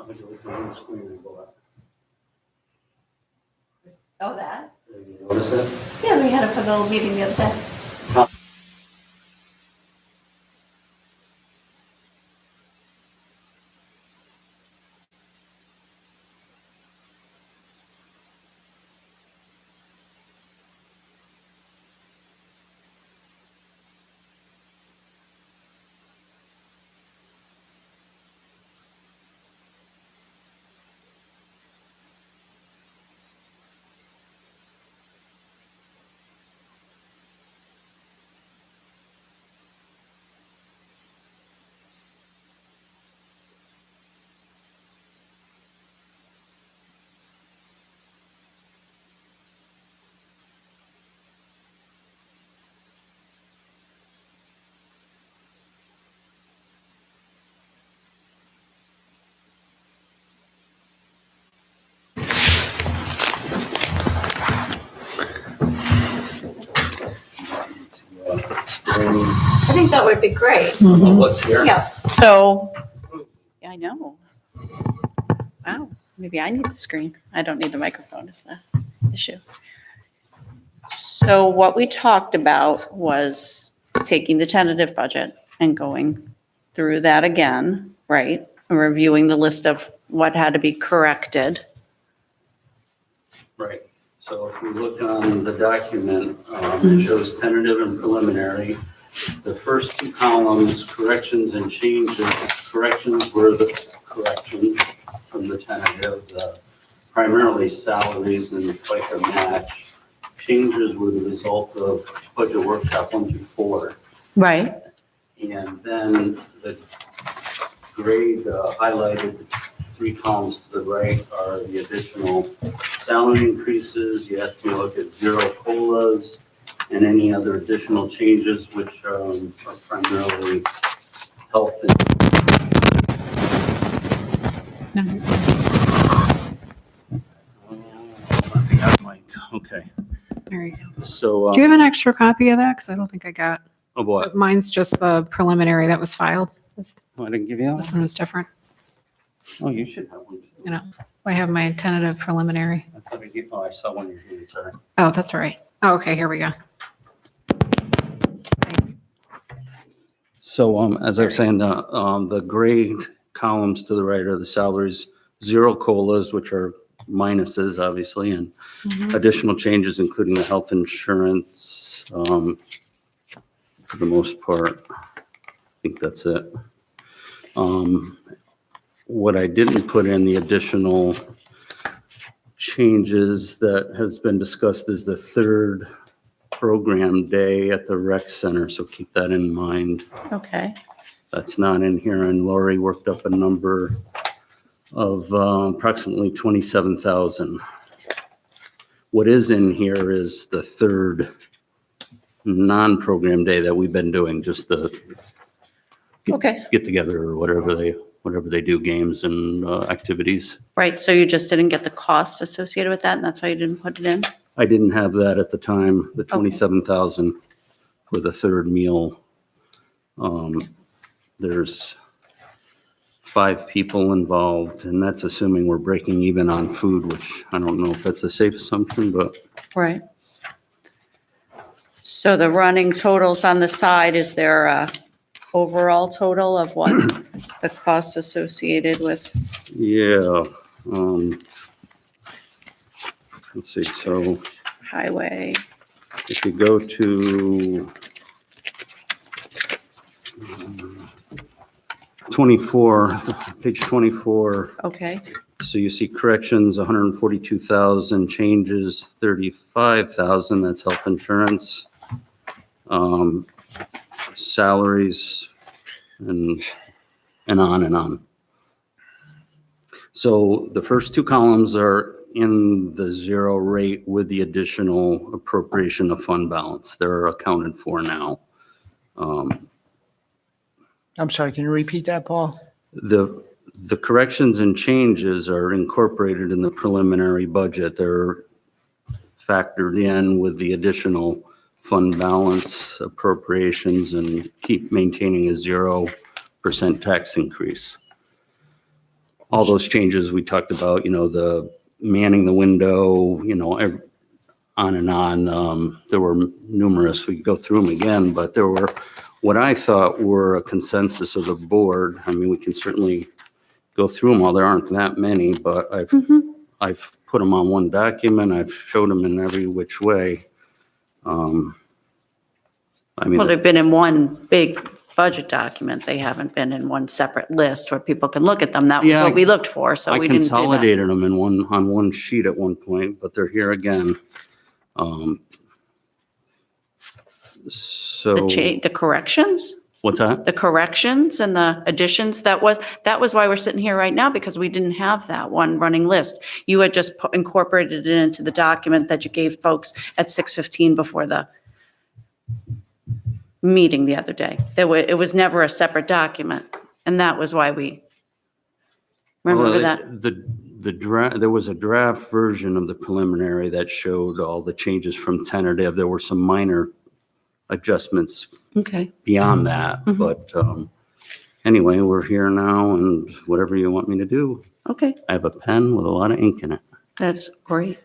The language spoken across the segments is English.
Would you look on the screen and go up? Oh, that? Did you notice that? Yeah, we had it for the old meeting the other day. I think that would be great. What's here? Yeah. So, yeah, I know. Wow, maybe I need the screen. I don't need the microphone is the issue. So what we talked about was taking the tentative budget and going through that again, right? And reviewing the list of what had to be corrected. Right. So if we look on the document, it shows tentative and preliminary. The first two columns, corrections and changes. Corrections were the corrections from the tentative, primarily salaries and FICA match. Changes were the result of budget workshop 1 through 4. Right. And then the grade highlighted 3 columns to the right are the additional salary increases. You asked me to look at zero COLAs and any other additional changes, which are primarily health Okay, There you go. so. Do you have an extra copy of that? Because I don't think I got. Of what? Mine's just the preliminary that was filed. This I didn't give you that this one? one was different. Oh, you should have one. You know, I have my tentative preliminary. I saw one in here, sorry. Oh, that's all right. Oh, okay, here we go. Thanks. So, as I was saying, the gray columns to the right are the salaries, zero COLAs, which are minuses, obviously, and additional changes, including the health insurance, for the most part. I think that's it. What I didn't put in the additional changes that has been discussed is the third program day at the rec center, so keep that in mind. Okay. That's not in here, and Lori worked up a number of approximately 27,000. What is in here is the third non-program day that we've been doing, just the Okay. get together or whatever they do, games and activities. Right. So you just didn't get the cost associated with that, and that's why you didn't put it in? I didn't have that at the time, the 27,000 for the third meal. There's 5 people involved, and that's assuming we're breaking even on food, which I don't know if that's a safe assumption, but Right. So the running totals on the side, is there a overall total of what the cost associated with? yeah. Let's see, so Highway? if you go to 24, page 24, Okay. so you see corrections, 142,000, changes, 35,000, that's health insurance. Salaries, and on and on. So the first 2 columns are in the zero rate with the additional appropriation of fund balance. They're accounted for now. I'm sorry, can you repeat that, Paul? The corrections and changes are incorporated in the preliminary budget. They're factored in with the additional fund balance appropriations and keep maintaining a 0% tax increase. all those changes we talked about, the manning the window, on and on. There were numerous, we could go through them again, but there were what I thought were a consensus of the board. I mean, we can certainly go through them all. There aren't that many, but I've put them on one document. I've showed them in every which way. Well, they've been in one big budget document. They haven't been in one separate list where people can look at them. That was Yeah, what we looked for, so I we didn't do that. consolidated them on one sheet at one point, but they're here again. So The corrections? what's that? The corrections and the additions, that was why we're sitting here right now, because we didn't have that one running list. You had just incorporated it into the document that you gave folks at 6:15 before the meeting the other day. It was never a separate document, and that was why we, remember Well, that? The draft, there was a draft version of the preliminary that showed all the changes from tentative. There were some minor adjustments Okay, beyond that, but anyway, we're here now, and whatever you want me to do. okay, I have a pen with a lot of ink in it. that's great.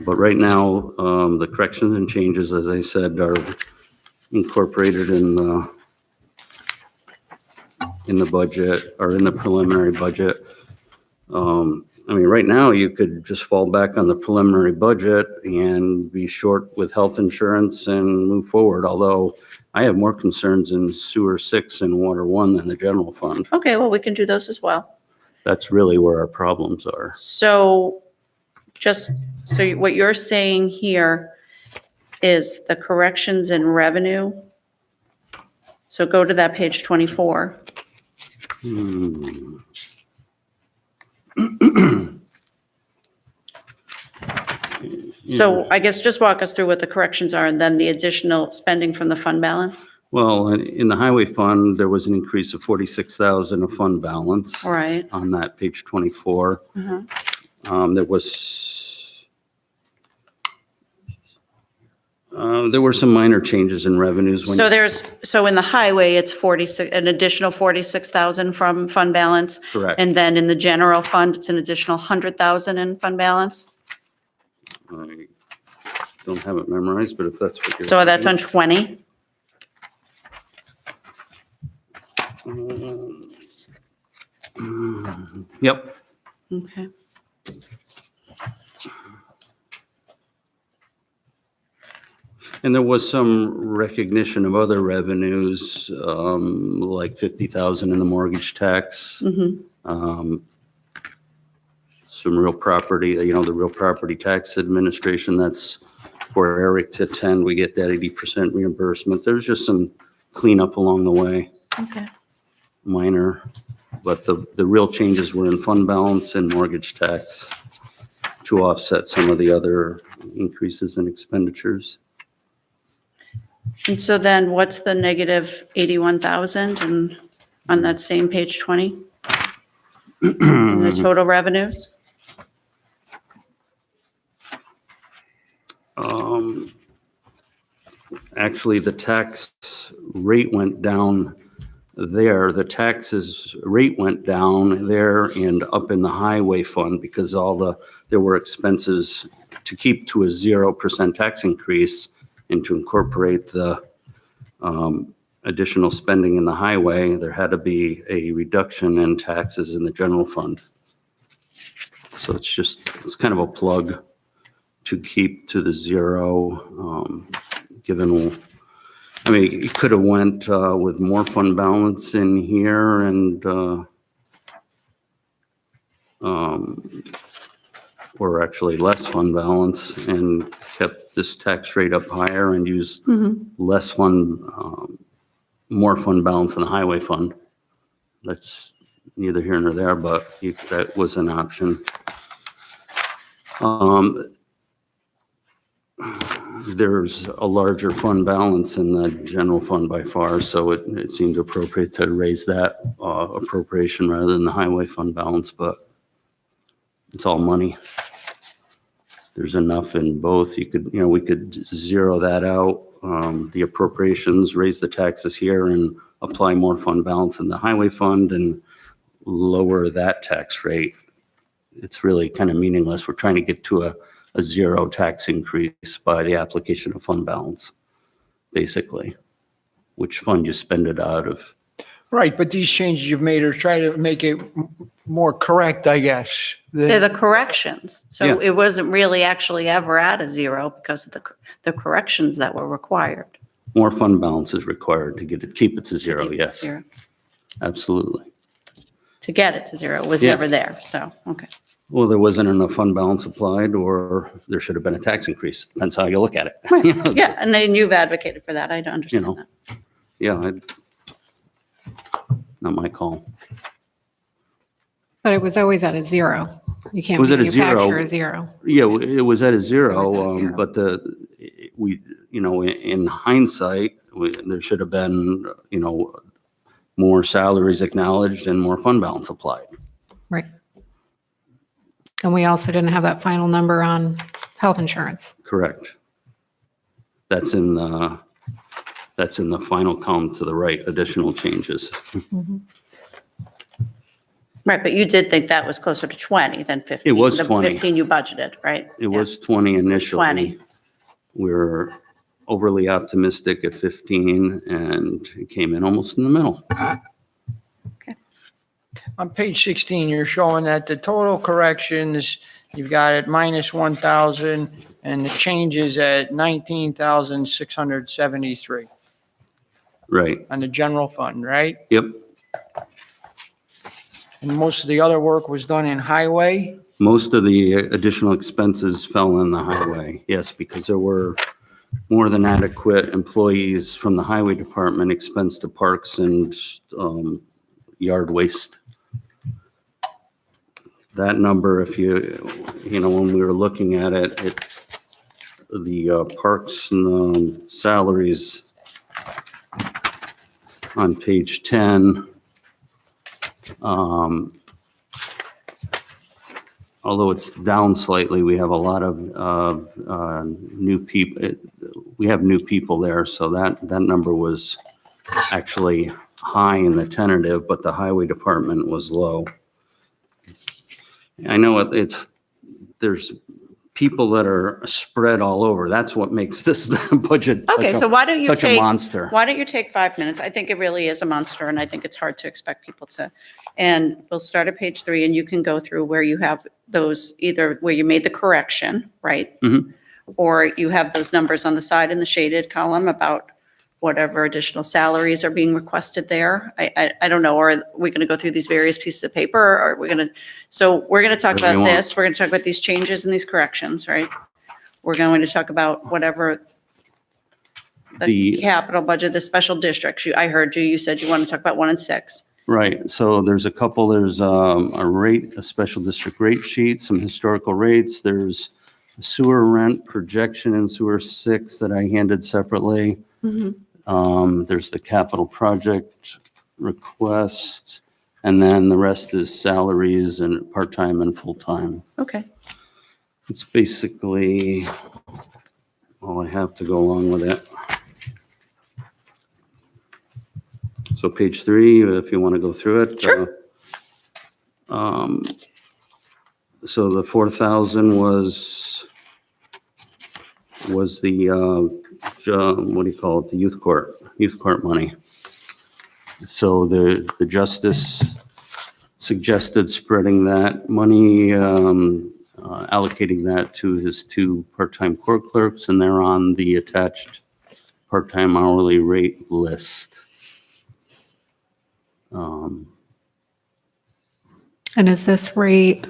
But right now, the corrections and changes, as I said, are incorporated in the budget, or in the preliminary budget. I mean, right now, you could just fall back on the preliminary budget and be short with health insurance and move forward, although I have more concerns in sewer 6 and water 1 than the general fund. Okay, well, we can do those as well. That's really where our problems are. So what you're saying here is the corrections in revenue. So go to that page 24. So I guess just walk us through what the corrections are and then the additional spending from the fund balance. Well, in the highway fund, there was an increase of 46,000 of fund balance. All right. On that page 24. There were some minor changes in revenues. when- So in the highway, it's 46, an additional 46,000 from fund balance. Correct. And then in the general fund, it's an additional 100,000 in fund balance. I don't have it memorized, but if that's what you're. So that's on 20. Yep. Okay. And there was some recognition of other revenues, like 50,000 in the mortgage tax. Some real property, the real property tax administration, that's for Eric to attend. We get that 80% reimbursement. There's just some cleanup along the way, Okay. minor. But the real changes were in fund balance and mortgage tax to offset some of the other increases in expenditures. And so then what's the negative 81,000 and on that same page 20? And the total revenues? Actually, the tax rate went down there. The taxes rate went down there and up in the highway fund because there were expenses to keep to a 0% tax increase and to incorporate the additional spending in the highway. There had to be a reduction in taxes in the general fund. So it's kind of a plug to keep to the zero, given, I mean, it could have went with more fund balance in here and, or actually less fund balance and kept this tax rate up higher and used less fund, more fund balance in the highway fund. That's neither here nor there, but that was an option. There's a larger fund balance in the general fund by far, so it seemed appropriate to raise that appropriation rather than the highway fund balance, but it's all money. There's enough in both. We could zero that out the appropriations, raise the taxes here and apply more fund balance in the highway fund and lower that tax rate, it's really kind of meaningless. We're trying to get to a zero tax increase by the application of fund balance, basically, which fund you spend it out of. Right, but these changes you've made are trying to make it more correct, I guess. They're the corrections. So Yeah. it wasn't really actually ever at a zero because of the corrections that were required. More fund balance is required to keep it to zero, yes, Zero. absolutely. To get it to zero, it was Yeah. never there, so, okay. Well, there wasn't enough fund balance applied, or there should have been a tax increase. Depends how you look at it. You know, Yeah, and then you've advocated for that, I don't understand know, that. Yeah, not my call. But it was always at a zero. You can't Was it a zero? manufacture a zero. Yeah, it was at a It was zero, at a zero. but in hindsight, there should have been, more salaries acknowledged and more fund balance applied. Right. And we also didn't have that final number on health insurance. Correct. That's in the final column to the right, additional changes. Right, but you did think that was closer to 20 than 15. It was The 20. 15 you budgeted, right? It was 20 initially. 20. We're overly optimistic at 15, and it came in almost in the middle. On page 16, you're showing that the total corrections, you've got it minus 1,000 and the changes at 19,673 Right, on the general fund, right? yep. And most of the other work was done in highway. Most of the additional expenses fell in the highway, yes, because there were more than adequate employees from the highway department expense to parks and yard waste. That number, if when we were looking at it, the parks and salaries on page 10, although it's down slightly, we have a lot of new people. We have new people there, so that number was actually high in the tentative, but the highway department was low. I know there's people that are spread all over. That's what makes this budget Okay, so why don't you such a take, monster. why don't you take 5 minutes? I think it really is a monster, and I think it's hard to expect people to. And we'll start at page 3, and you can go through where you have those, either where you made the correction, right? Mhm. Or you have those numbers on the side in the shaded column about whatever additional salaries are being requested there. I don't know, or are we going to go through these various pieces of paper, or are we going to, so we're going to talk Whatever you about want. this, we're going to talk about these changes and these corrections, right? We're going to talk about whatever the The- capital budget, the special districts. I heard you said you want to talk about 1 and 6. Right, so there's a a special district rate sheet, some historical rates. There's sewer rent projection in sewer 6 that I handed separately. There's the capital project request, and then the rest is salaries and part-time and full-time. Okay. It's basically all I have to go along with it. So page 3, if you want to go through it. Sure. So the 4,000 was the, what do you call it, the youth court money. So the justice suggested spreading that money, allocating that to his 2 part-time court clerks, and they're on the attached part-time hourly rate list. And is this rate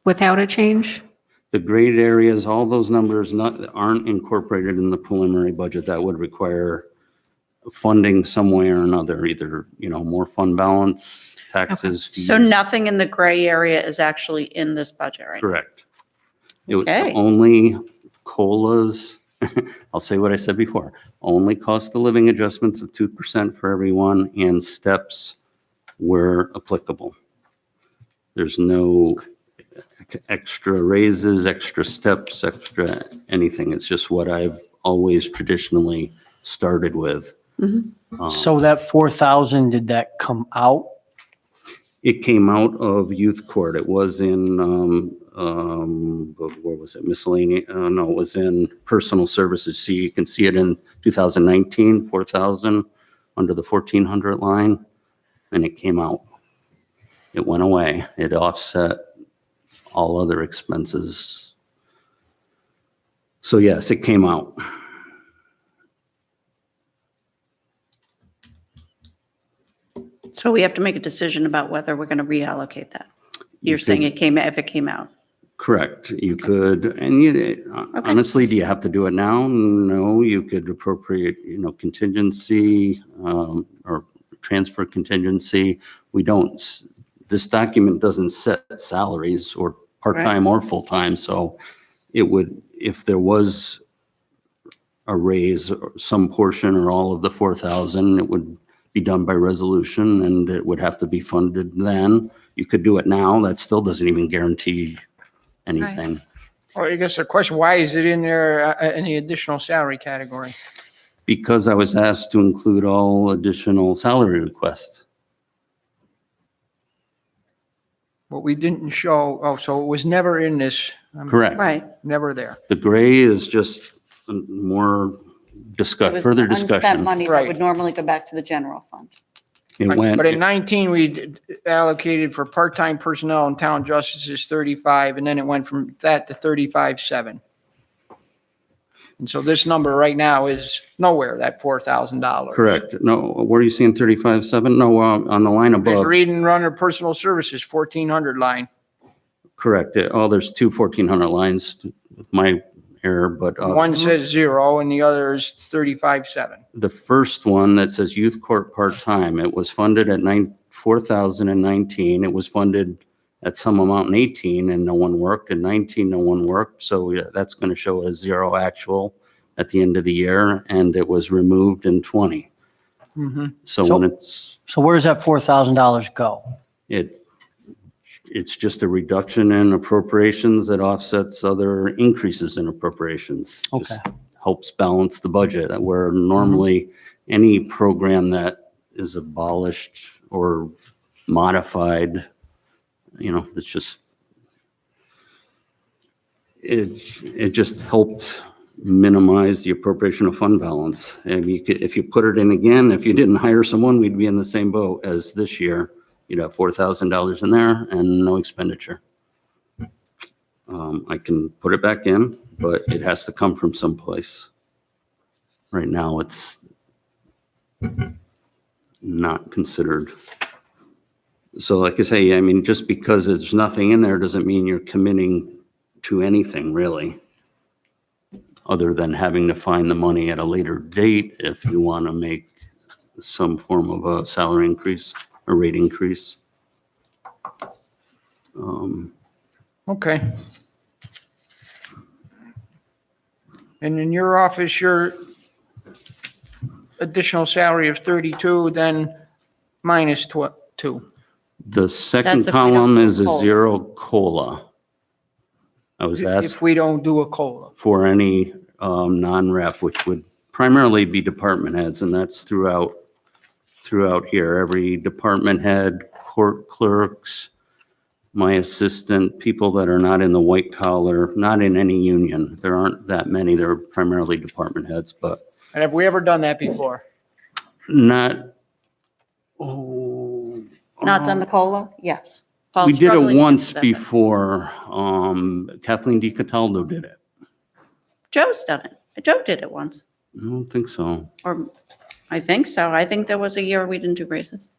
without a change? The grade areas, all those numbers aren't incorporated in the preliminary budget. That would require funding some way or another, either, more fund balance, taxes, fees. So nothing in the gray area is actually in this budget, right? Correct. It was Okay. only COLAs, I'll say what I said before, only cost of living adjustments of 2% for everyone and steps where applicable. There's no extra raises, extra steps, extra anything. It's just what I've always traditionally started with. So that 4,000, did that come out? It came out of youth court. It was in, where was it, miscellaneous? No, it was in personal services. See, you can see it in 2019, 4,000 under the 1,400 line, and it came out. It went away. It offset all other expenses. So yes, it came out. So we have to make a decision about whether we're going to reallocate that. You're You saying could- if it came out. Correct. You could, and honestly, do you have to do it now? No, you could appropriate, contingency, or transfer contingency. We don't, this document doesn't set salaries or part-time or full-time, so it would, if there was a raise, or some portion or all of the 4,000, it would be done by resolution, and it would have to be funded then. You could do it now. That still doesn't even guarantee anything. Well, I guess the question, why is it in there in the additional salary category? Because I was asked to include all additional salary requests. But we didn't show, so it was never in this. Correct. Right. Never there. The gray is just more It was further unspent discussion. money that Right. would normally go back to the general fund. It But went, in 19, we allocated for part-time personnel and town justices 35, and then it went from that to 35,700. And so this number right now is nowhere, that $4,000. correct. No, where are you seeing 35.7? No, on the line Just above. read and run or personal services, 1,400 line. Correct. Oh, there's two 1,400 lines with my error, but One says 0 and the other is 35,700. the first one that says youth court part-time, it was funded at 4,019. It was funded at some amount in 18 and no one worked. In 19, no one worked. So that's going to show a 0 actual at the end of the year, and it was removed in 20. So So- when So where does that $4,000 go? it's just a reduction in appropriations that offsets other increases in appropriations. Okay. Just helps balance the budget, where normally any program that is abolished or modified, it's just, it just helped minimize the appropriation of fund balance. And if you put it in again, if you didn't hire someone, we'd be in the same boat as this year. You'd have $4,000 in there and no expenditure. I can put it back in, but it has to come from someplace. Right now, it's not considered. So like I say, just because there's nothing in there doesn't mean you're committing to anything really, other than having to find the money at a later date if you want to make some form of a salary increase, a rate increase. Okay. And in your office, your additional salary of 32, then minus 2. The second That's if we don't column do a is a COLA. 0 COLA. I was asked If we don't do a COLA. for any non-rep, which would primarily be department heads, and that's throughout here. Every department head, court clerks, my assistant, people that are not in the white collar, not in any union. There aren't that many. They're primarily department heads, but And have we ever done that before? not. Not done the COLA? Yes. Paul's We did struggling it to once get that. before. Kathleen DiCataldo did it. Joe's done it. Joe did it once, I don't think so. or I think so. I think there was a year we didn't do raises.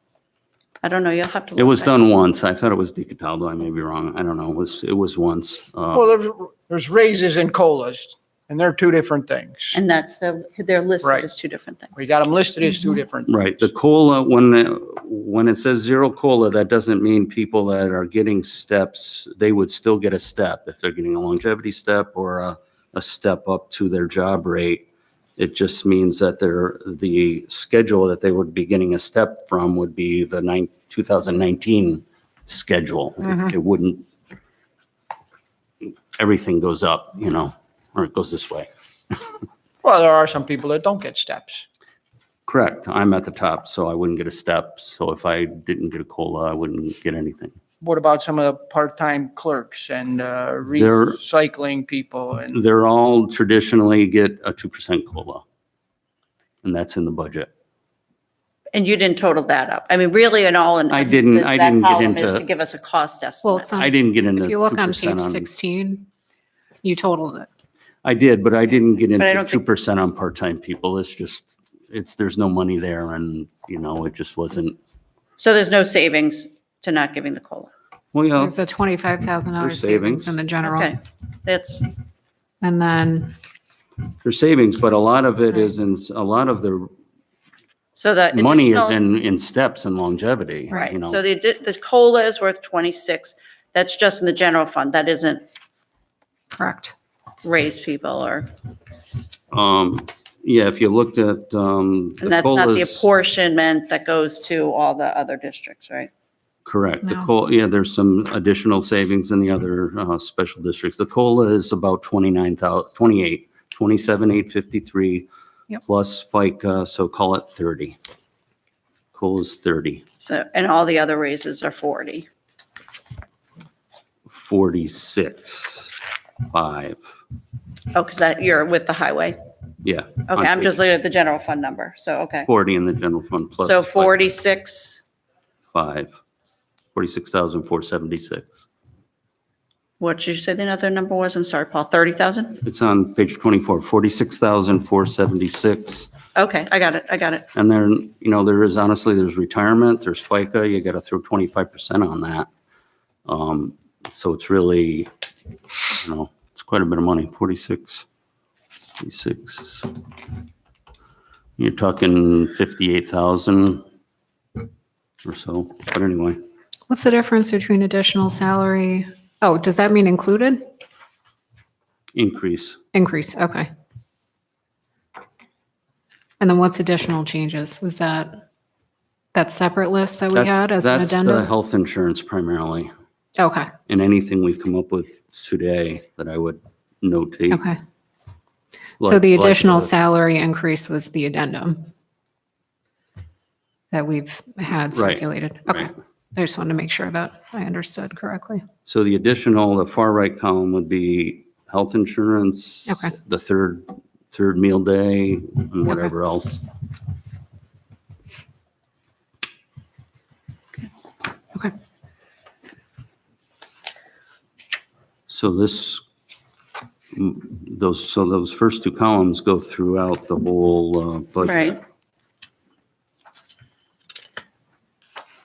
I don't know. You'll have to. It look was back. done once. I thought it was DiCataldo. I may be wrong. I don't know. It was once. Well, there's raises and COLAs, and they're two different things. And that's they're listed Right. as two different things. We got them listed as two different. Right, the COLA, when it says 0 COLA, that doesn't mean people that are getting steps, they would still get a step if they're getting a longevity step or a step up to their job rate. It just means that the schedule that they would be getting a step from would be the 2019 schedule. It wouldn't, everything goes up, or it goes this way. Well, there are some people that don't get steps. Correct. I'm at the top, so I wouldn't get a step. So if I didn't get a COLA, I wouldn't get anything. What about some of the part-time clerks and recycling people and? They're all traditionally get a 2% COLA. And that's in the budget. And you didn't total that up. I mean, really, in all, in I essence, didn't- that I didn't get column is into- to give us a cost Well, estimate. it's on, I didn't get into if you look on 2% page 16, you totaled it. I did, but I didn't get I into don't think- 2% on part-time people. It's just, there's no money there and, it just wasn't, So there's no savings to not giving the COLA. well, yeah, There's a $25,000 There's savings savings. in the general. Okay, that's, And then, there's savings, but a lot of it is in, a lot of the so the money is additional- in steps and longevity, Right, you know. so the COLA is worth 26. That's just in the general fund. That isn't correct. raise people or, Yeah, if you looked at, and the that's not the COLAs, apportionment that goes to all the other districts, right? correct. The No. COLA, yeah, there's some additional savings in the other special districts. The COLA is about 27,853 Yep. plus FICA, so call it 30. COLA's 30, So, and all the other raises are 40. 46, 5, Oh, because that, you're with the highway? yeah. Okay, I'm just looking at the general fund number, so, okay. 40 in the general fund plus. So FICA, 46, 5, 46,476. what did you say the other number was? I'm sorry, Paul, 30,000? It's on page 24, 46,476. Okay, I got it, I got it. And then, there is honestly, there's retirement, there's FICA, you got to throw 25% on that. So it's really, it's quite a bit of money, 46. You're talking 58,000 or so, but anyway, What's the difference between additional salary? Oh, does that mean included? increase. Increase, okay. And then what's additional changes? Was that separate list that we had as an That's the addendum? health insurance primarily, Okay, and anything we come up with today that I would notate. okay. So like- the like additional the- salary increase was the addendum that we've had Right, circulated? Okay, right. I just wanted to make sure that I understood correctly. So the additional, the far right column would be health insurance. Okay. The third meal day and whatever else. Okay, So those first two columns go throughout the whole budget. Right.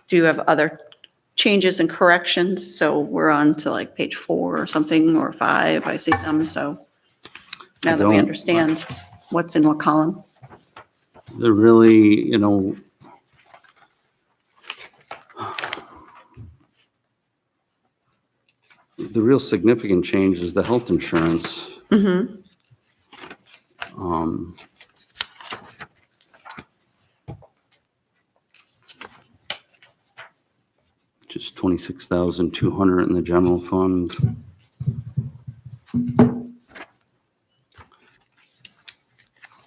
Do you have other changes and corrections? So we're on to like page 4 or something, or 5, I see them, so now that we don't. understand what's in what column. They're really, the real significant change is the health insurance. Mm-hmm. Um, Just 26,200 in the general fund.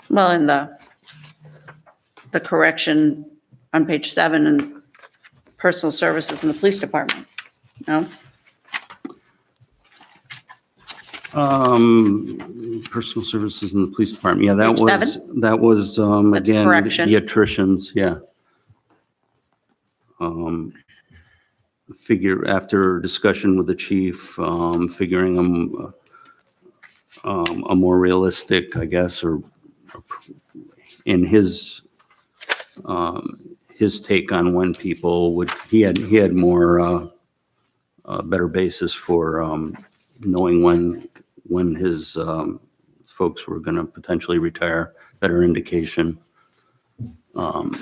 Well, in the correction on page 7 and personal services in the police department, no? Personal services in the police department, yeah, Page that was, That's a again, correction. the attritions, yeah. Figure, after discussion with the chief, figuring a more realistic, I guess, or in his take on when people would, he had more, better basis for, knowing when his folks were going to potentially retire, better indication. And,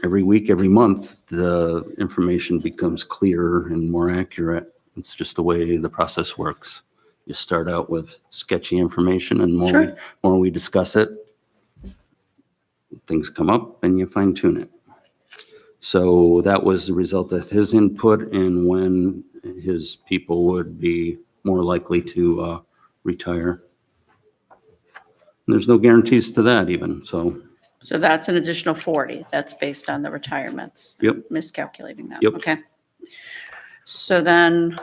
every week, every month, the information becomes clearer and more accurate. It's just the way the process works. You start out with sketchy information, and Sure. more we discuss it, things come up and you fine tune it. So that was the result of his input and when his people would be more likely to retire. There's no guarantees to that even, so, So that's an additional 40. That's based on the retirements. yep. Miscalculating that. Yep. Okay. So then.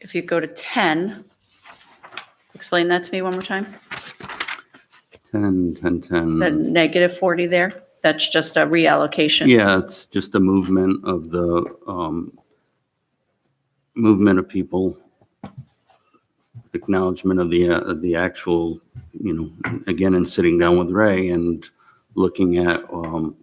If you go to 10, explain that to me one more time. 10, 10, 10. The negative 40 there, that's just a reallocation. Yeah, it's just a movement of the, movement of people, acknowledgement of the actual, you know, again, and sitting down with Ray and looking at, you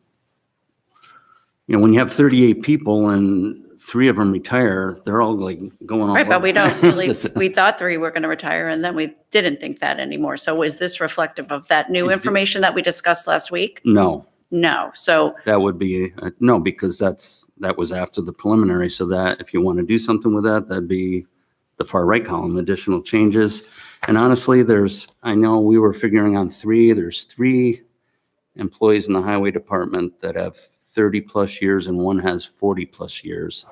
know, when you have 38 people and 3 of them retire, they're all like going all Right, but over. we don't really, we thought 3 were going to retire and then we didn't think that anymore. So is this reflective of that new information that we discussed last week? No, No. So, that would be, no, because that was after the preliminary. So that if you want to do something with that, that'd be the far right column, additional changes. And honestly, I know we were figuring on 3, there's 3 employees in the highway department that have 30 plus years and one has 40 plus years.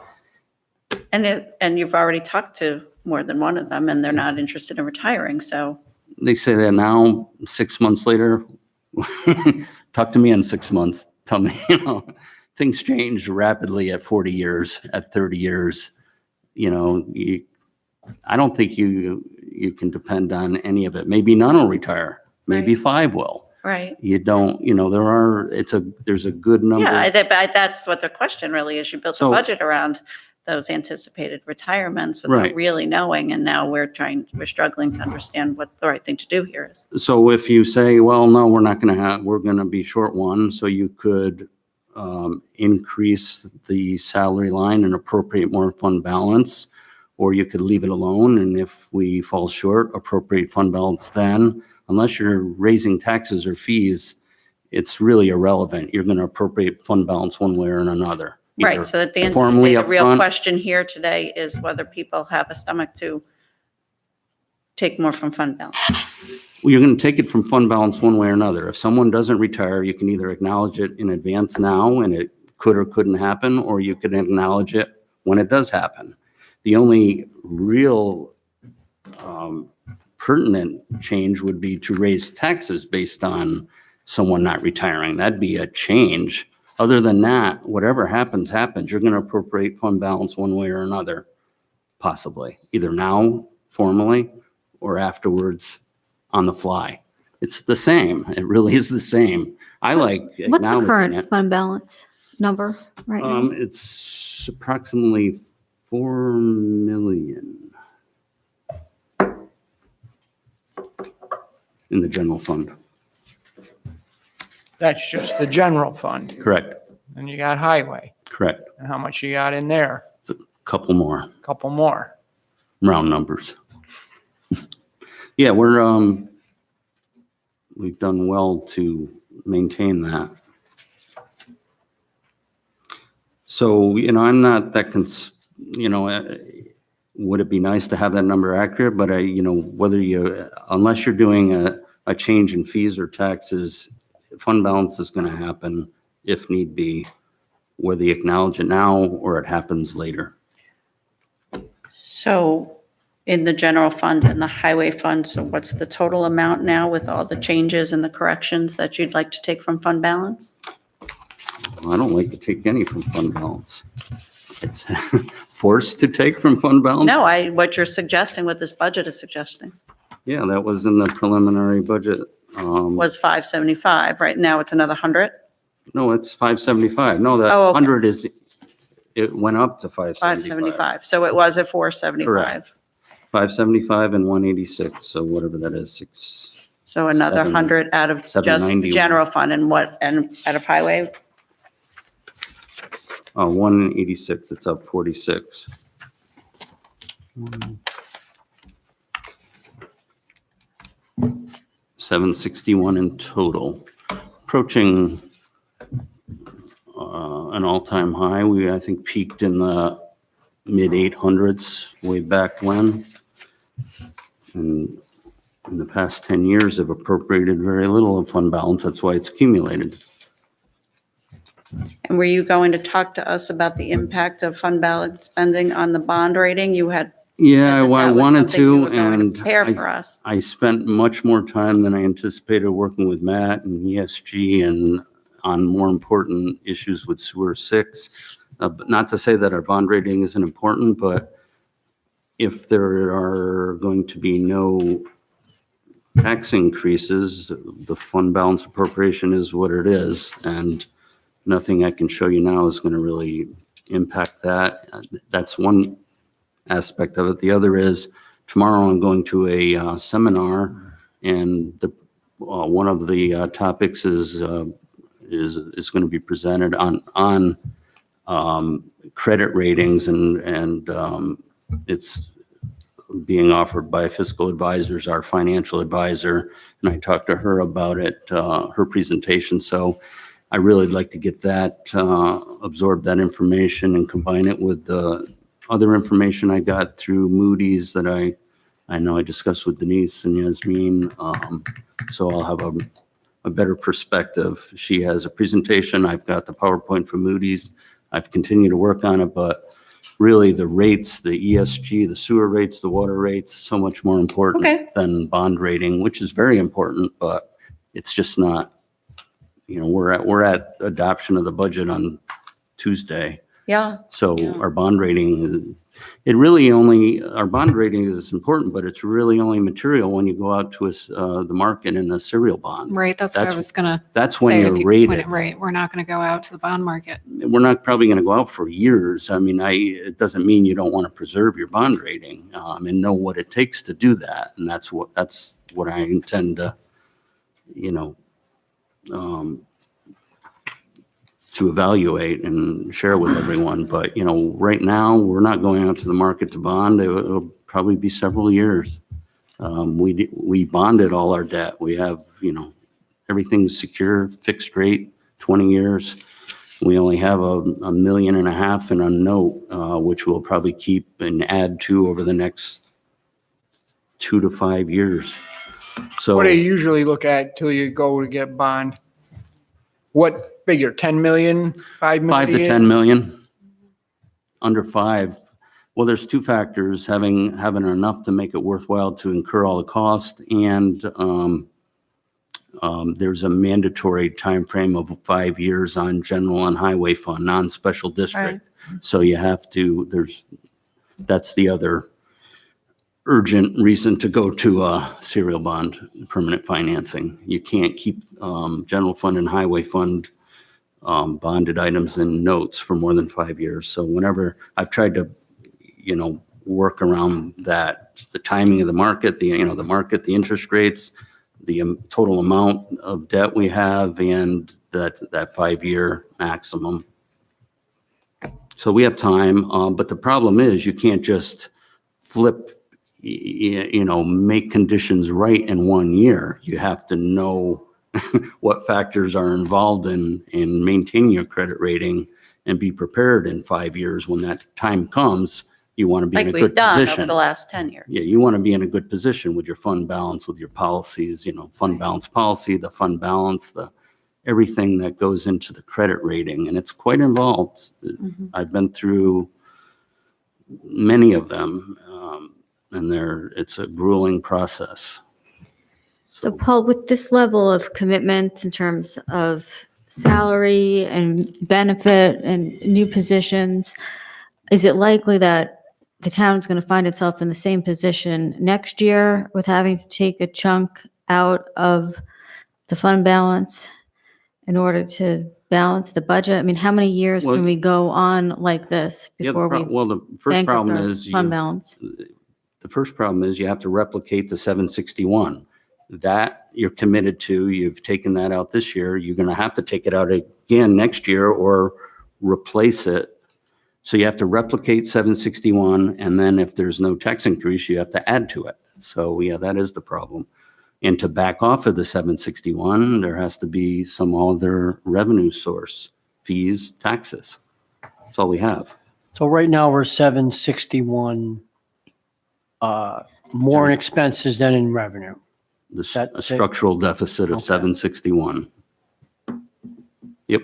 and you've already talked to more than one of them and they're not interested in retiring. So, They say that now, 6 months later, talk to me in 6 months. Tell me, you know, things change rapidly at 40 years, at 30 years. You know, I don't think you can depend on any of it. Maybe none will retire. Maybe Right. 5 will. right. You don't, you know, there's a good number. Yeah, that's what the question really is. You built a So- budget around those anticipated retirements without Right. really knowing. And now we're struggling to understand what the right thing to do here is. So if you say, well, no, we're going to be short one, so you could increase the salary line and appropriate more fund balance, or you could leave it alone, and if we fall short, appropriate fund balance then. Unless you're raising taxes or fees, it's really irrelevant. You're going to appropriate fund balance one way or another. Right, Either so at the end of the formally day, the real upfront- question here today is whether people have a stomach to take more from fund balance. Well, you're going to take it from fund balance one way or another. If someone doesn't retire, you can either acknowledge it in advance now and it could or couldn't happen, or you can acknowledge it when it does happen. The only real pertinent change would be to raise taxes based on someone not retiring. That'd be a change. Other than that, whatever happens, happens. You're going to appropriate fund balance one way or another, possibly, either now formally or afterwards on the fly. It's the same. It really is the same. I like What's the acknowledging current it. fund balance number right now? It's approximately 4 million in the general fund. That's just the general fund. Correct, And you got highway. correct. And how much you got in there? Couple more, Couple more. round numbers. Yeah, we've done well to maintain that. So, you know, I'm not that, would it be nice to have that number accurate? But unless you're doing a change in fees or taxes, fund balance is going to happen if need be, whether you acknowledge it now or it happens later. So in the general fund and the highway fund, so what's the total amount now with all the changes and the corrections that you'd like to take from fund balance? I don't like to take any from fund balance. It's forced to take from fund balance? No, what you're suggesting, what this budget is suggesting, Yeah, that was in the preliminary budget. was 575. Right now, it's another 100, No, it's 575. No, that Oh, okay. 100 it went up to 575. 575. So it was at 475. Correct. 575 and 186, so whatever that is, 6. So another 7 100 out of just 791. general fund and out of highway? 186, it's up 46. $761 in total, approaching an all-time high. We, I think, peaked in the mid 800s way back when. And in the past 10 years have appropriated very little of fund balance. That's why it's accumulated. And were you going to talk to us about the impact of fund balance spending on the bond rating? You had said Yeah, that well, I that was wanted something you to, were going and prepare for us. I spent much more time than I anticipated working with Matt and ESG and on more important issues with Sewer 6. But not to say that our bond rating isn't important, but if there are going to be no tax increases, the fund balance appropriation is what it is. And nothing I can show you now is going to really impact that. That's one aspect of it. The other is tomorrow I'm going to a seminar, and one of the topics is going to be presented on credit ratings, and it's being offered by Fiscal Advisors, our financial advisor, and I talked to her about it, her presentation. So I really would like to get that, absorb that information and combine it with the other information I got through Moody's that I know I discussed with Denise and Yasmin. So I'll have a better perspective. She has a presentation. I've got the PowerPoint from Moody's. I've continued to work on it, but really the rates, the ESG, the sewer rates, the water rates, so much more important Okay. than bond rating, which is very important, but it's just not, we're at adoption of the budget on Tuesday. Yeah, So Yeah. our bond rating, our bond rating is important, but it's really only material when you go out to the market in a serial bond. Right, that's what I That's- was gonna That's when say. you're If you rated. put it right, we're not gonna go out to the bond market. We're not probably going to go out for years. I mean, it doesn't mean you don't want to preserve your bond rating, and know what it takes to do that. And that's what I intend to, to evaluate and share with everyone. But, right now, we're not going out to the market to bond. It'll probably be several years. We bonded all our debt. We have, everything's secure, fixed rate, 20 years. We only have $1.5 million in a note, which we'll probably keep and add to over the next 2 to 5 years. So What do you usually look at till you go to get bond? What figure, 10 million, 5 million? 5 to 10 million, under 5. Well, there's two factors: having enough to make it worthwhile to incur all the cost, and there's a mandatory time frame of 5 years on general and highway fund, non-special district. So you have to. That's the other urgent reason to go to a serial bond, permanent financing. You can't keep general fund and highway fund bonded items in notes for more than 5 years. So whenever I've tried to, work around that, the timing of the market, the market, the interest rates, the total amount of debt we have, and that 5-year maximum. So we have time, but the problem is you can't just flip, make conditions right in 1 year. You have to know what factors are involved in maintaining your credit rating and be prepared in 5 years. When that time comes, you want to be in like a we've good done over position. the last 10 years. Yeah, you want to be in a good position with your fund balance, with your policies, fund balance policy, the fund balance, everything that goes into the credit rating. And it's quite involved. I've been through many of them, and it's a grueling process. So Paul, with this level of commitment in terms of salary and benefit and new positions, is it likely that the town's going to find itself in the same position next year with having to take a chunk out of the fund balance in order to balance the budget? I mean, how many years Well- can we go on like this Yeah, before we well, the first bankrupt problem our is fund balance? the first problem is you have to replicate the 761. That you're committed to. You've taken that out this year. You're going to have to take it out again next year or replace it. So you have to replicate 761, and then if there's no tax increase, you have to add to it. So yeah, that is the problem. And to back off of the 761, there has to be some other revenue source, fees, taxes. That's all we have. So right now we're 761, more in expenses than in revenue. A structural deficit of Okay. 761. Yep.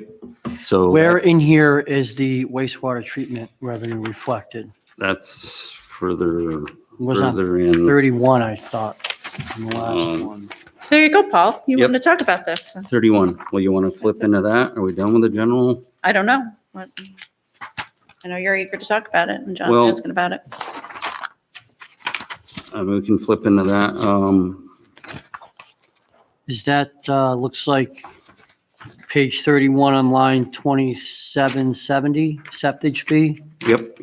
So Where in here is the wastewater treatment revenue reflected? that's further, Was on further in. 31, I thought, in the last one. So there you go, Paul. You Yep. want to talk about this? 31. Well, you want to flip into that? Are we done with the general? I don't know. I know you're eager to talk about it and John's Well- asking about it. We can flip into that. Is that, looks like page 31 on line 2770, septage fee? Yep.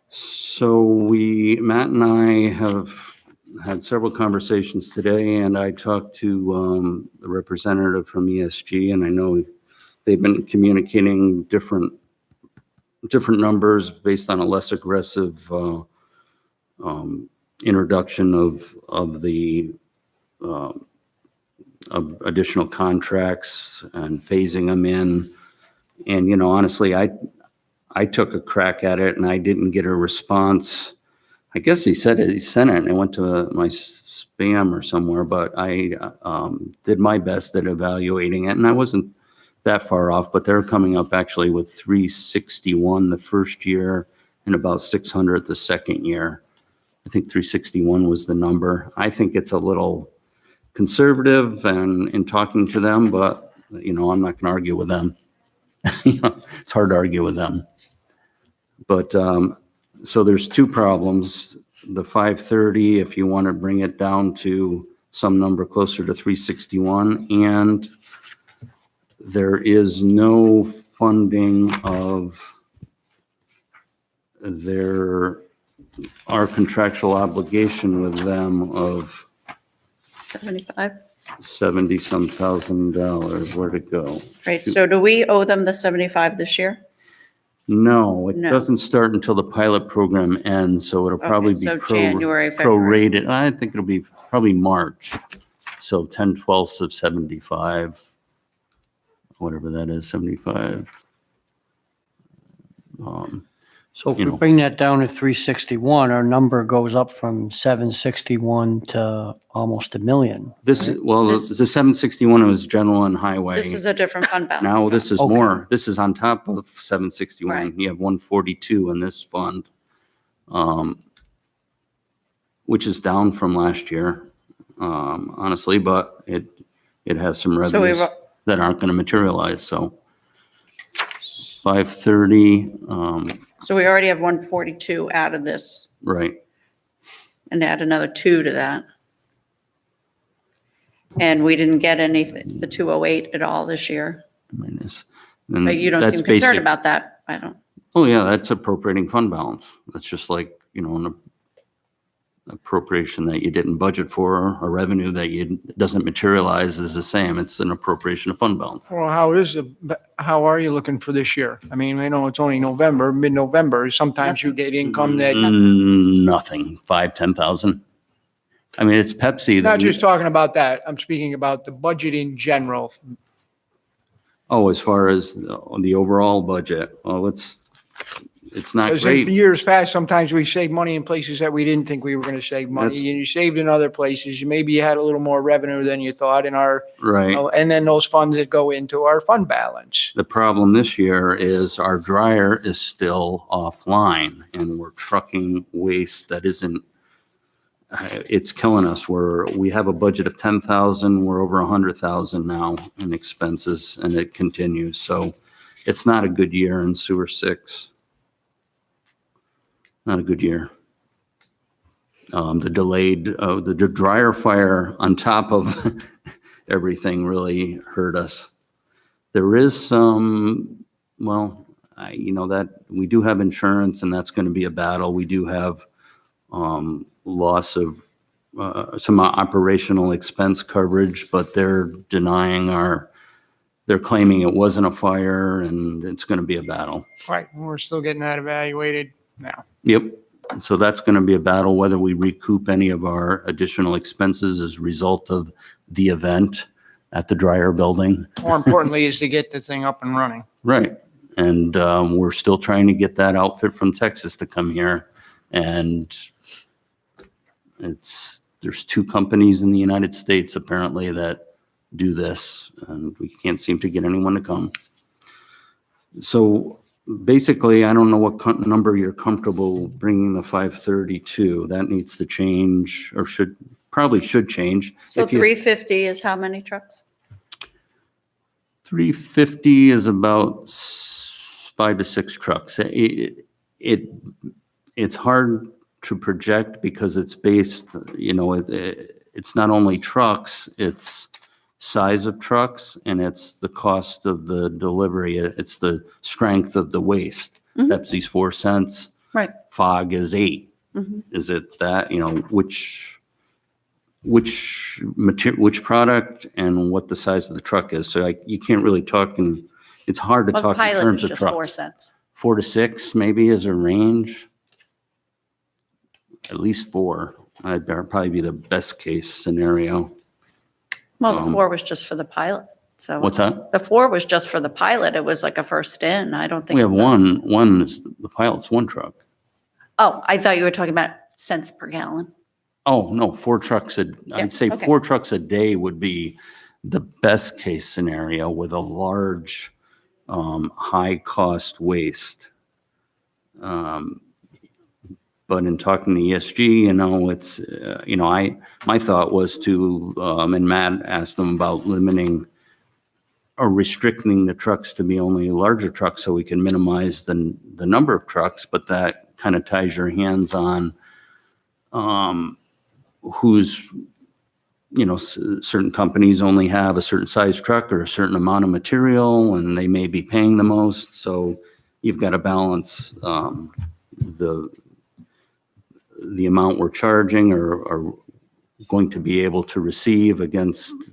So Matt and I have had several conversations today, and I talked to the representative from ESG, and I know they've been communicating different numbers based on a less aggressive introduction of the of additional contracts and phasing them in. And, honestly, I took a crack at it and I didn't get a response. I guess he said it, he sent it and it went to my spam or somewhere, but I did my best at evaluating it and I wasn't that far off, but they're coming up actually with 361 the first year and about 600 the second year. I think 361 was the number. I think it's a little conservative and in talking to them, but I'm not going to argue with them. It's hard to argue with them. But so there's two problems. The 530, if you want to bring it down to some number closer to 361, and there is no funding of our contractual obligation with them of 75. 70-some thousand dollars. Where'd it go? Right. So do we owe them the 75 this year? No, it No. doesn't start until the pilot program ends, so it'll probably Okay, be so January, February. prorated. I think it'll be probably March. So 10/12 of 75, whatever that is, 75. So if You we know. bring that down to 361, our number goes up from 761 to almost $1 million. This- The 761 was general and highway. This is a different fund balance. Now this is Okay. more. This is on top of 761. Right. You have 142 in this fund, which is down from last year, honestly, but it has some So we revenues were- that aren't going to materialize. So 530, So we already have 142 out of this right. and add another 2 to that. And we didn't get anything, the 208 at all this year. Minus. But you don't seem concerned about that. I don't. Oh, yeah, that's appropriating fund balance. That's just like, an appropriation that you didn't budget for, a revenue that doesn't materialize is the same. It's an appropriation of fund balance. Well, how are you looking for this year? I mean, I know it's only November, mid-November. Sometimes you get income that, Nothing, 10,000. I mean, it's Pepsi. not just talking about that. I'm speaking about the budget in general. Oh, as far as the overall budget, well, it's not Because in great. years past, sometimes we saved money in places that we didn't think we were going to save money. That's- And you saved in other places. Maybe you had a little more revenue than you thought in our, Right. and then those funds that go into our fund balance. The problem this year is our dryer is still offline and we're trucking waste that isn't, it's killing us. We have a budget of 10,000, we're over 100,000 now in expenses and it continues. So it's not a good year in sewer 6. Not a good year. The dryer fire on top of everything really hurt us. There is some, that we do have insurance and that's going to be a battle. We do have loss of some operational expense coverage, but they're they're claiming it wasn't a fire and it's going to be a battle. Right. We're still getting that evaluated now. Yep. So that's going to be a battle, whether we recoup any of our additional expenses as a result of the event at the dryer building. More importantly is to get the thing up and running. Right. And we're still trying to get that outfit from Texas to come here. And there's 2 companies in the United States apparently that do this, and we can't seem to get anyone to come. So basically, I don't know what number you're comfortable bringing the 530 to. That needs to change, or probably should change. So If you- 350 is how many trucks? 350 is about 5 to 6 trucks. It's hard to project because it's based, it's not only trucks, it's size of trucks, and it's the cost of the delivery. It's the strength of the waste. Mhm. Pepsi's 4 cents. Right. Fog is 8. Mhm. Is it that, which product and what the size of the truck is? So you can't really talk it's hard to Well, the talk in pilot terms is of just 4 trucks. cents. 4 to 6 maybe is a range. At least 4. I'd probably be the best case scenario. Well, the 4 was just for the pilot, so. What's that? The 4 was just for the pilot. It was like a first in. I don't think. We have it's a- one is the pilot's 1 truck. Oh, I thought you were talking about cents per gallon. Oh, no, 4 trucks. I'd say okay. 4 trucks a day would be the best case scenario with a large, high cost waste. But in talking to ESG, it's, my thought was to, and Matt asked them about limiting or restricting the trucks to be only larger trucks so we can minimize the number of trucks, but that kind of ties your hands on who's, certain companies only have a certain size truck or a certain amount of material, and they may be paying the most. So you've got to balance the amount we're charging or going to be able to receive against,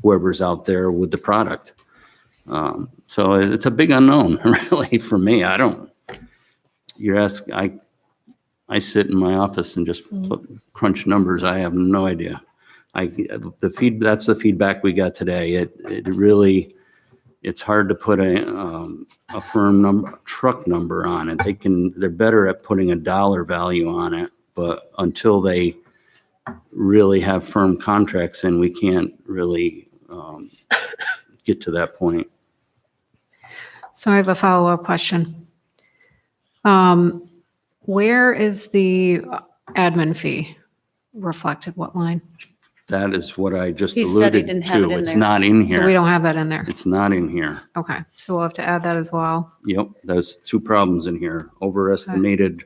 whoever's out there with the product. So it's a big unknown, really, for me. I sit in my office and just crunch numbers. I have no idea. That's the feedback we got today. It really, it's hard to put a firm truck number on it. They're better at putting a dollar value on it, but until they really have firm contracts in, we can't really get to that point. So I have a follow-up question. Where is the admin fee reflected? What line? That is what I just He said he alluded didn't have it to. in It's there. not in So we here. don't have that in there. It's not in here. Okay, so we'll have to add that as well. Yep, there's 2 problems in here. Overestimated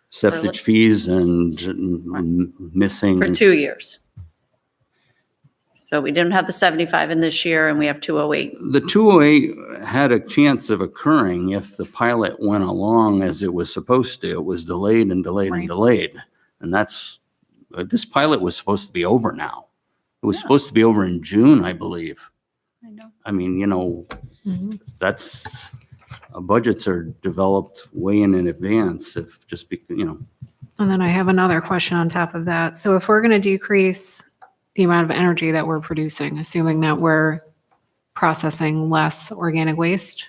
septic fees and missing. For 2 years. So we didn't have the 75 in this year, and we have 208. The 208 had a chance of occurring if the pilot went along as it was supposed to. It was delayed and delayed and Right. delayed. And this pilot was supposed to be over now. It was supposed to be over in June, I believe. I know. I mean, Mhm. that's, budgets are developed way in advance if just, And then I have another question on top of that. So if we're going to decrease the amount of energy that we're producing, assuming that we're processing less organic waste,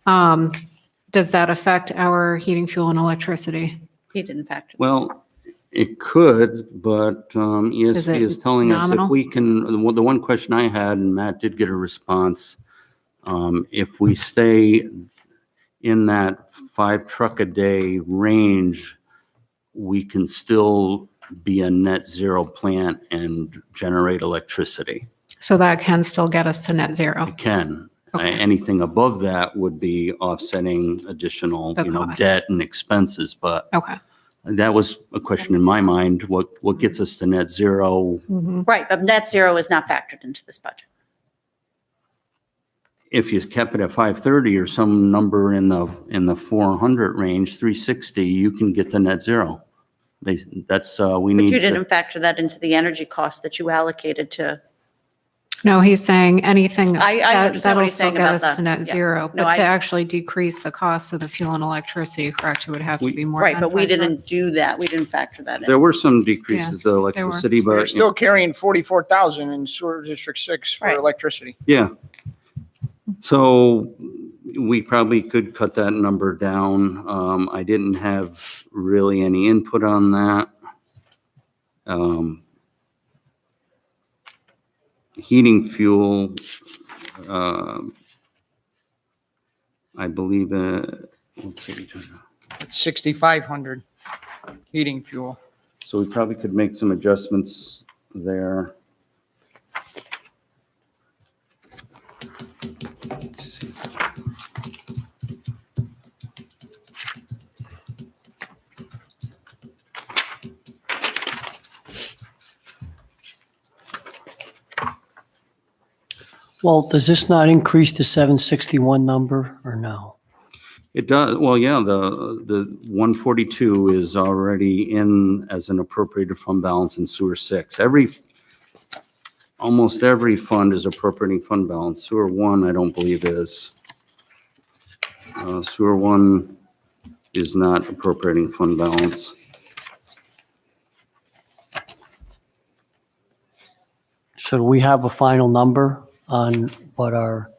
does that affect our heating, fuel, and electricity? He didn't factor. well, it could, but Is ESP it is telling us nominal? if we can, the one question I had, and Matt did get a response, if we stay in that 5 truck a day range, we can still be a net zero plant and generate electricity. So that can still get us to net zero. It can. Okay. Anything above that would be offsetting additional, The cost. debt and expenses, but Okay. that was a question in my mind, what gets us to net zero? Mhm. Right, but net zero is not factored into this budget. If you kept it at 530 or some number in the 400 range, 360, you can get to net zero. We But need you to, didn't factor that into the energy cost that you allocated to, No, he's saying anything I understand what that'll he's still saying get about us that. to net Yeah. zero. No, But to I- actually decrease the cost of the fuel and electricity, correct, it would have to be more. right, than but we 5 didn't trucks. do that. We didn't factor that in. there were some decreases to there were. electricity, They're but still carrying 44,000 in sewer district 6 for Right. electricity. yeah. So we probably could cut that number down. I didn't have really any input on that. heating fuel, I believe, let's see. It's 6,500 heating fuel. So we probably could make some adjustments there. Let's see. Well, does this not increase the 761 number or no? It does, well, yeah, the 142 is already in as an appropriated fund balance in sewer 6. Almost every fund is appropriating fund balance. Sewer 1, I don't believe is. Sewer 1 is not appropriating fund balance. So do we have a final number on what our,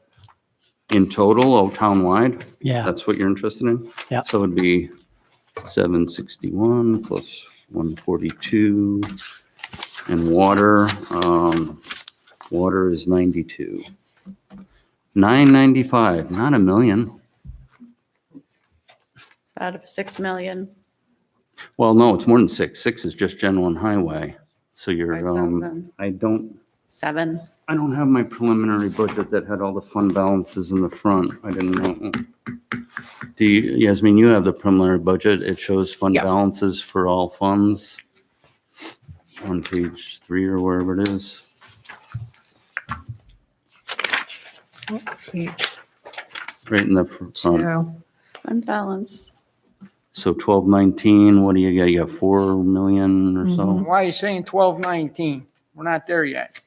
In total, townwide, yeah, that's what you're interested in? Yeah. So it'd be 761 plus 142. And water, water is 92. 995, not a million. So out of 6 million. Well, no, it's more than 6. 6 is just general and highway. So you're, Right, so then- I don't 7. have my preliminary budget that had all the fund balances in the front. I didn't know. Do you, Yasmin, you have the preliminary budget. It shows fund Yeah. balances for all funds on page 3 or wherever it is. Page Right in the front. 2. Fund balance. So 1219, what do you got? You got 4 million or so? Why are you saying 1219? We're not there yet.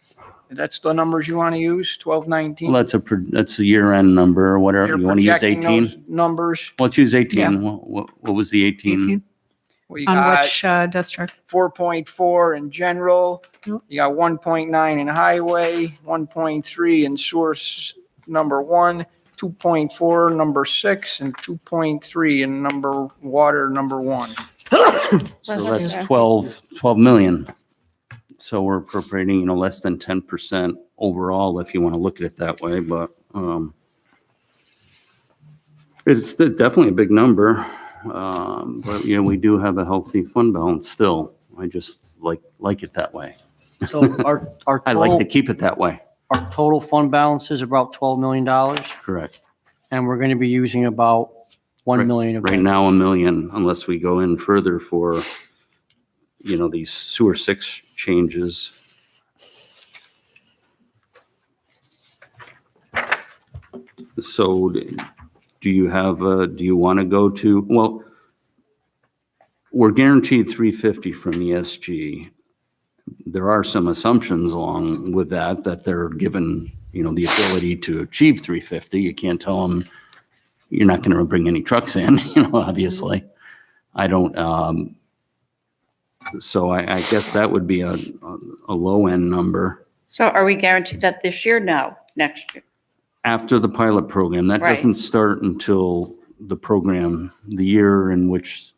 That's the numbers you want to use, 1219? Well, that's a year-end number, whatever. You're You want to use projecting 18? those numbers. Let's use 18. Yeah. What was the 18? 18. We On got which district? 4.4 in general. Yep. You got 1.9 in highway, 1.3 in source number 1, 2.4 number 6, and 2.3 in water number 1. So that's 12 million. So we're appropriating, less than 10% overall, if you want to look at it that way, but it's definitely a big number. But we do have a healthy fund balance still. I just like it that way. so our I like to total, keep it that way. our total fund balance is about $12 million, Correct. and we're going to be using about 1 million of Right it. now, 1 million, unless we go in further for, these sewer 6 changes. So do you want to go to, well, we're guaranteed 350 from ESG. There are some assumptions along with that they're given, the ability to achieve 350. You can't tell them you're not going to bring any trucks in, obviously. I don't, so I guess that would be a low end number. So are we guaranteed that this year? No, next year. After the pilot program, that Right. doesn't start until the program, the year in which,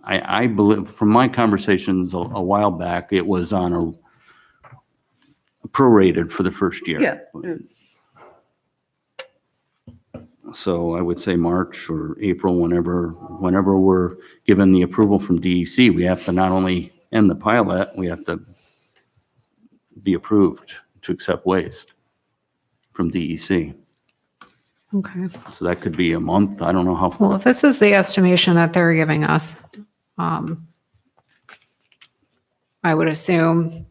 I believe, from my conversations a while back, it was on a prorated for the first year. Yeah. So I would say March or April, whenever we're given the approval from DEC, we have to not only end the pilot, we have to be approved to accept waste from DEC. Okay. So that could be a month. I don't know how Well, far. if this is the estimation that they're giving us, I would assume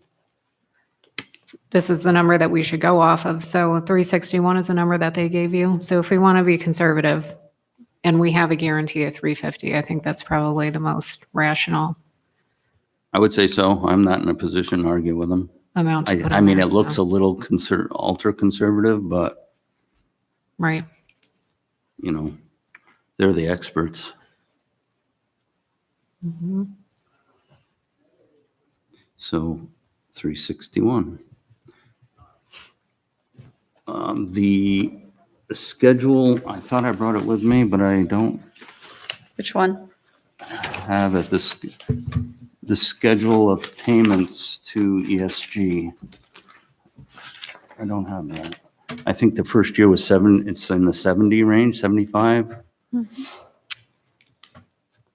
this is the number that we should go off of. So 361 is the number that they gave you. So if we want to be conservative and we have a guarantee of 350, I think that's probably the most rational I would say so. I'm not in a position to argue with them. amount to put I in mean, there, it looks so- a little ultra conservative, but Right. They're the experts. Mhm. So 361. The schedule, I thought I brought it with me, but I don't Which one? have it. the schedule of payments to ESG. I don't have that. I think the first year was it's in the 70 range, 75.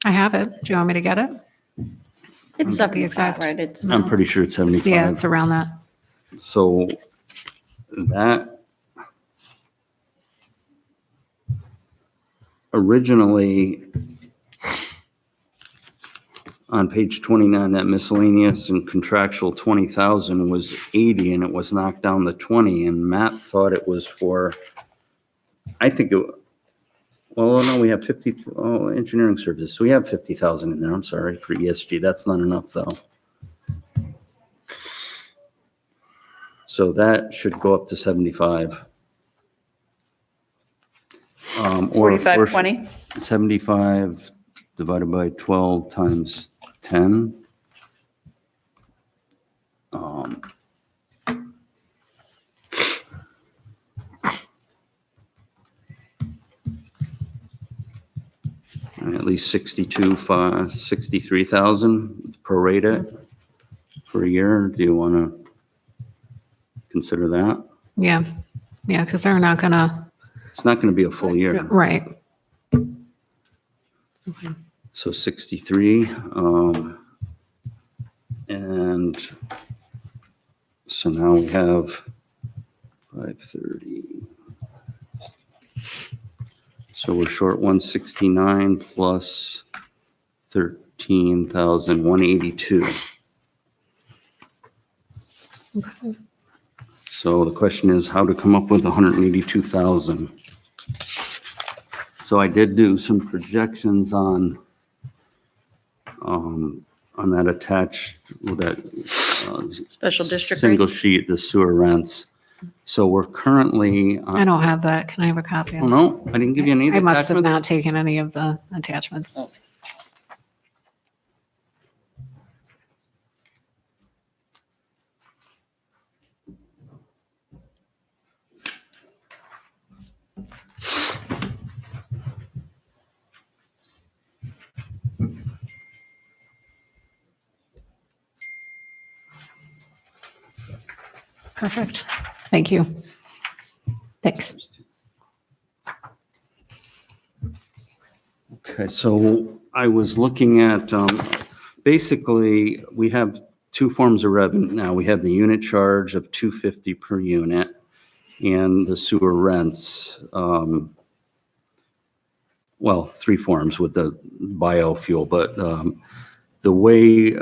I have it. Do you want me to get it? It's Get the 75, exact- right? It's, I'm pretty sure it's 75. Yeah, it's around that. So that originally on page 29, that miscellaneous and contractual 20,000 was 80 and it was knocked down to 20 and Matt thought it was for, I think it, well, no, we have 50, engineering services. So we have 50,000 in there. I'm sorry for ESG. That's not enough though. So that should go up to 75. Or 4520. 75 divided by 12 times 10. At least 63,000 prorated for a year. Do you want to consider that? Yeah. Yeah, because they're not gonna, It's not going to be a full year. right. So 63, and so now we have 530. So we're short 169 plus 13,182. Okay. So the question is how to come up with 182,000. So I did do some projections on that attached, with that Special district single rates. sheet, the sewer rents. So we're currently, I don't have that. Can I have a copy oh of it? no, I didn't give you any of the I must have attachments? not taken any of the attachments. Perfect. Thank you. Thanks. Okay, so I was looking at, basically, we have two forms of revenue now. We have the unit charge of $250 per unit and the sewer rents. Well, three forms with the biofuel, but the way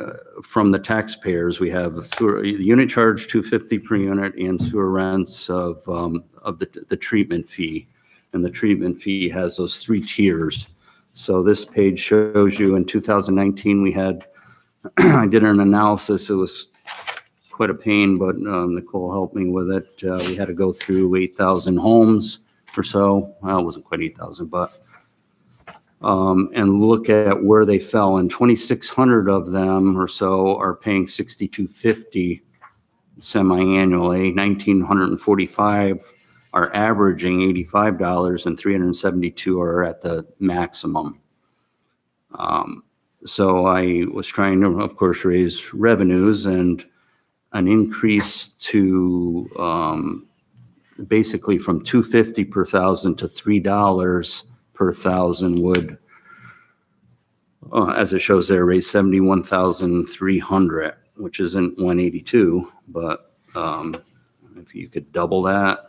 from the taxpayers, we have sewer, unit charge $250 per unit and sewer rents of the treatment fee. And the treatment fee has those three tiers. So this page shows you in 2019, we had, I did an analysis. It was quite a pain, but Nicole helped me with it. We had to go through 8,000 homes or so. Well, it wasn't quite 8,000, but and look at where they fell. And 2,600 of them or so are paying $6,250 semi-annually. 1,945 are averaging $85, and 372 are at the maximum. So I was trying to, of course, raise revenues, and an increase to basically from $250 per thousand to $3 per thousand would, as it shows there, raise 71,300, which isn't 182, but if you could double that,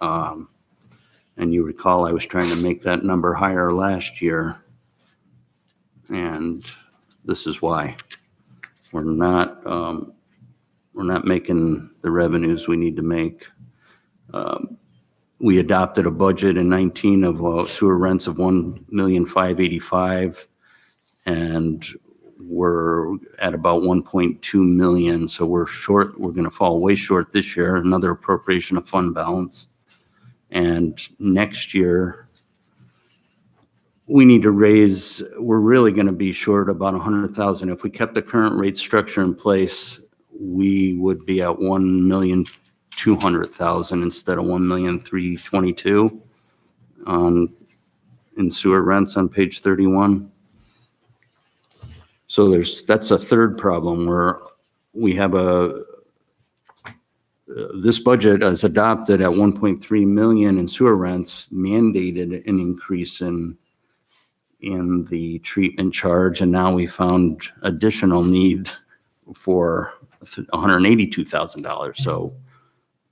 and you recall I was trying to make that number higher last year, and this is why we're not making the revenues we need to make. We adopted a budget in 19 of sewer rents of $1,585,000, and we're at about 1.2 million. So we're short. We're going to fall way short this year. Another appropriation of fund balance, and next year we need to raise. We're really going to be short about 100,000. If we kept the current rate structure in place, we would be at 1,200,000 instead of 1,322,000 in sewer rents on page 31. So that's a third problem where we have this budget is adopted at 1.3 million in sewer rents, mandated an increase in the treatment charge, and now we found additional need for $182,000. So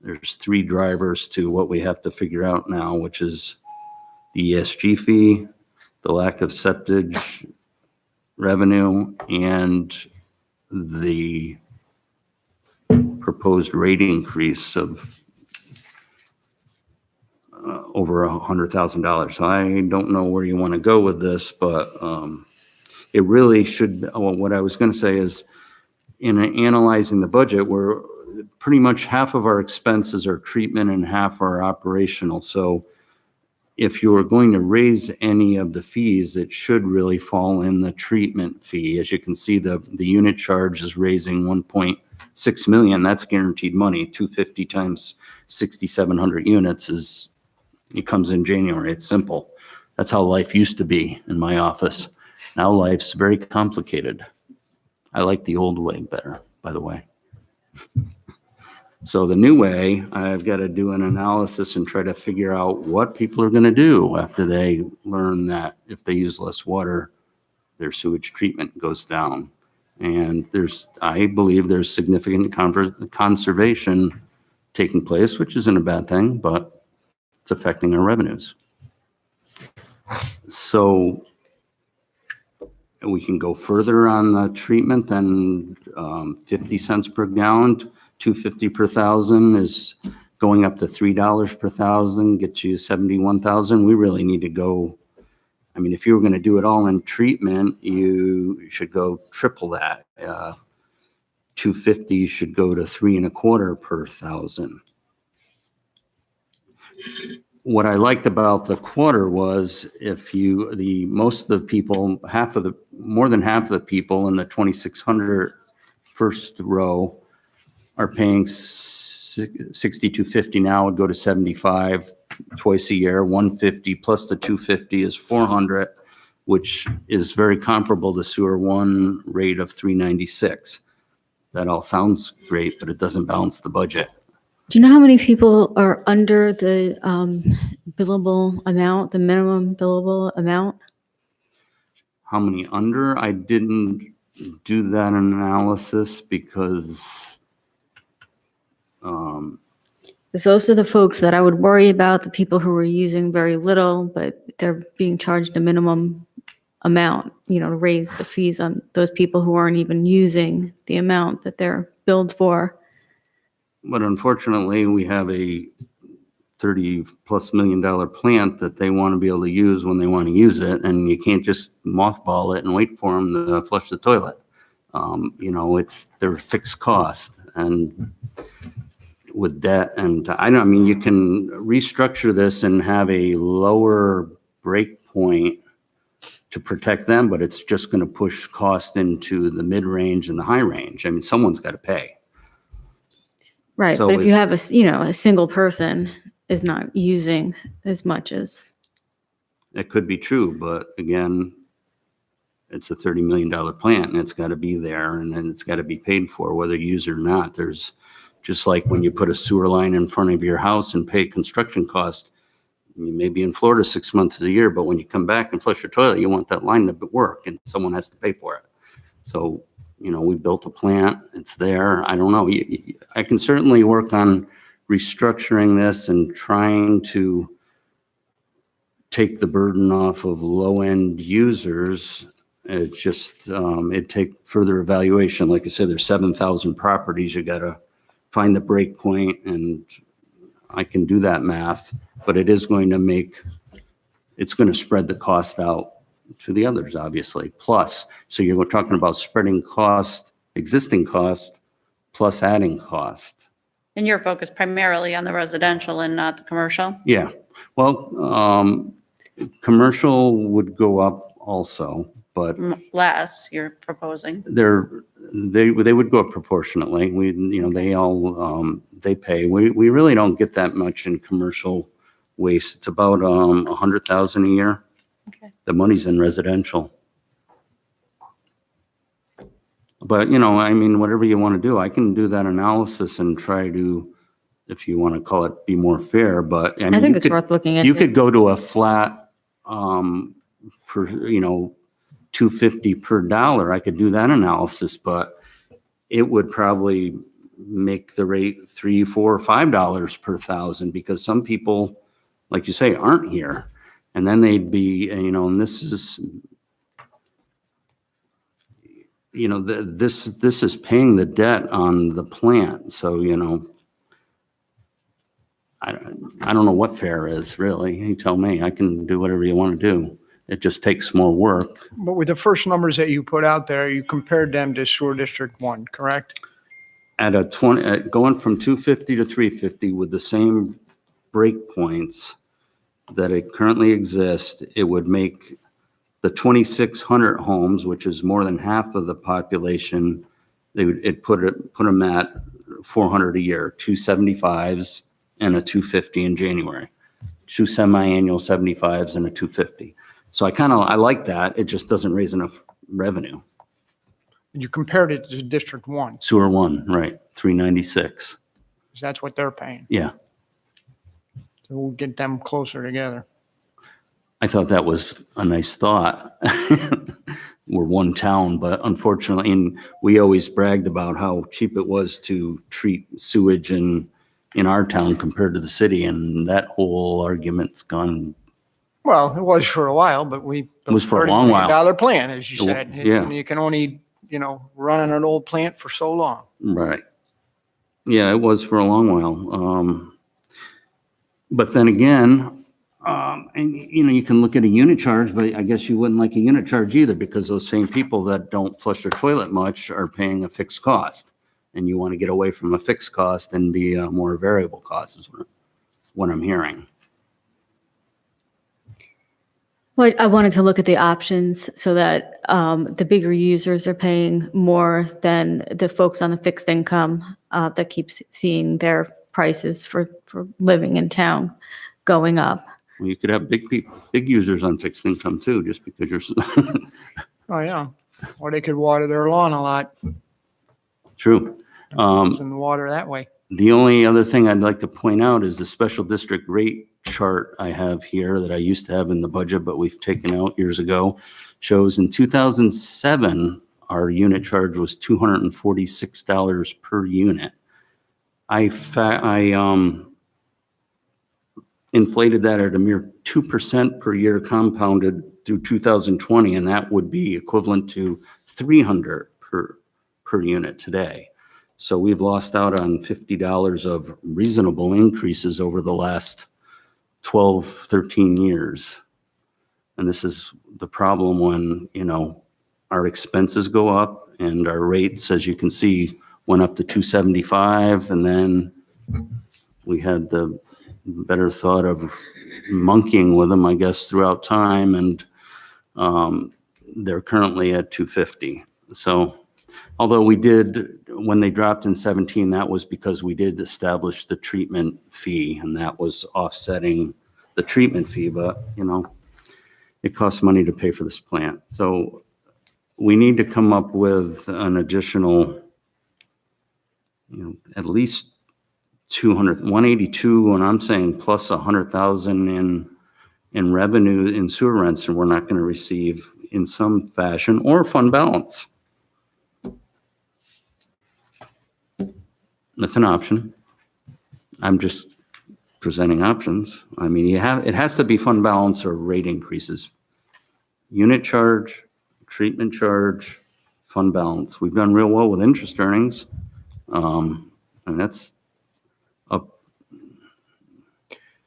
there's three drivers to what we have to figure out now, which is the ESG fee, the lack of septic revenue, and the proposed rate increase of over $100,000. So I don't know where you want to go with this, but it really should, what I was going to say is, in analyzing the budget, we're pretty much half of our expenses are treatment and half are operational. So if you are going to raise any of the fees, it should really fall in the treatment fee. As you can see, the unit charge is raising 1.6 million. That's guaranteed money. 250 times 6,700 units it comes in January. It's simple. That's how life used to be in my office. Now life's very complicated. I like the old way better, by the way. So the new way, I've got to do an analysis and try to figure out what people are going to do after they learn that if they use less water, their sewage treatment goes down. And I believe there's significant conservation taking place, which isn't a bad thing, but it's affecting our revenues. So we can go further on the treatment than 50 cents per gallon. $2.50 per thousand is going up to $3 per thousand, get you 71,000. We really need to go. I mean, if you were going to do it all in treatment, you should go triple that. 250 should go to 3.25 per thousand. What I liked about the quarter was most of the people, more than half of the people in the 2,600 first row are paying $62.50 now, would go to $75 twice a year. $150 plus the $250 is $400, which is very comparable to sewer one rate of $396. That all sounds great, but it doesn't balance the budget. Do you know how many people are under the billable amount, the minimum billable amount? How many under? I didn't do that analysis because Because those are the folks that I would worry about, the people who are using very little, but they're being charged a minimum amount, to raise the fees on those people who aren't even using the amount that they're billed for. But unfortunately, we have a $30+ million plant that they want to be able to use when they want to use it, and you can't just mothball it and wait for them to flush the toilet. It's their fixed cost, and with debt, and you can restructure this and have a lower break point to protect them, but it's just going to push cost into the mid-range and the high range. I mean, someone's got to pay. Right, So but if you it's- have a single person is not using as much as, It could be true, but again, it's a $30 million plant and it's got to be there and then it's got to be paid for whether you use it or not. There's just like when you put a sewer line in front of your house and pay construction cost, you may be in Florida 6 months of the year, but when you come back and flush your toilet, you want that line to work and someone has to pay for it. So, we built a plant, it's there. I don't know. I can certainly work on restructuring this and trying to take the burden off of low-end users. It just, it'd take further evaluation. Like I said, there's 7,000 properties. You got to find the break point, and I can do that math, but it is going to it's going to spread the cost out to the others, obviously. Plus, so you're talking about spreading existing cost, plus adding cost. And you're focused primarily on the residential and not the commercial? Yeah, well, commercial would go up also, but Less, you're proposing. they would go up proportionately. They pay. We really don't get that much in commercial waste. It's about 100,000 a year. Okay. The money's in residential. But, I mean, whatever you want to do, I can do that analysis and try to, if you want to call it, be more fair, but I I mean, think you it's could, worth looking you into. could go to a flat, per, $2.50 per dollar. I could do that analysis, but it would probably make the rate $3, $4, or $5 per thousand, because some people, like you say, aren't here. And then they'd be, and this is, this is paying the debt on the plant. So, I don't know what fair is, really. You tell me. I can do whatever you want to do. It just takes more work. But with the first numbers that you put out there, you compared them to Sewer District 1, correct? At going from 250 to 350 with the same breakpoints that it currently exists, it would make the 2,600 homes, which is more than half of the population, it put them at 400 a year, 275s and a 250 in January, 2 semi-annual 75s and a 250. So I like that. It just doesn't raise enough revenue. You compared it to District 1, Sewer 1, right, 396. because that's what they're paying. Yeah, So we'll get them closer together. I thought that was a nice thought. We're one town, but unfortunately, and we always bragged about how cheap it was to treat sewage in our town compared to the city, and that whole argument's gone. Well, it was for a while, but we. It was for a long while. $30 million plan, as you said. Yeah. And you can only, run an old plant for so long. Right. Yeah, it was for a long while. But then again, and you can look at a unit charge, but I guess you wouldn't like a unit charge either, because those same people that don't flush their toilet much are paying a fixed cost. And you want to get away from a fixed cost and be a more variable cost is what I'm hearing. Well, I wanted to look at the options so that the bigger users are paying more than the folks on the fixed income that keeps seeing their prices for living in town going up. Well, you could have big users on fixed income too, just because you're Oh, yeah. Or they could water their lawn a lot, true. using the water that way. The only other thing I'd like to point out is the special district rate chart I have here that I used to have in the budget, but we've taken out years ago, shows in 2007, our unit charge was $246 per unit. I inflated that at a mere 2% per year compounded through 2020, and that would be equivalent to $300 per unit today. So we've lost out on $50 of reasonable increases over the last 12, 13 years. And this is the problem when, our expenses go up and our rates, as you can see, went up to 275. And then we had the better thought of monkeying with them, I guess, throughout time. And they're currently at 250. So although we did, when they dropped in 17, that was because we did establish the treatment fee, and that was offsetting the treatment fee, but, it costs money to pay for this plant. So we need to come up with an additional, at least 182, and I'm saying plus 100,000 in revenue in sewer rents, and we're not going to receive in some fashion, or fund balance. That's an option. I'm just presenting options. I mean, it has to be fund balance or rate increases. Unit charge, treatment charge, fund balance. We've done real well with interest earnings. And that's up.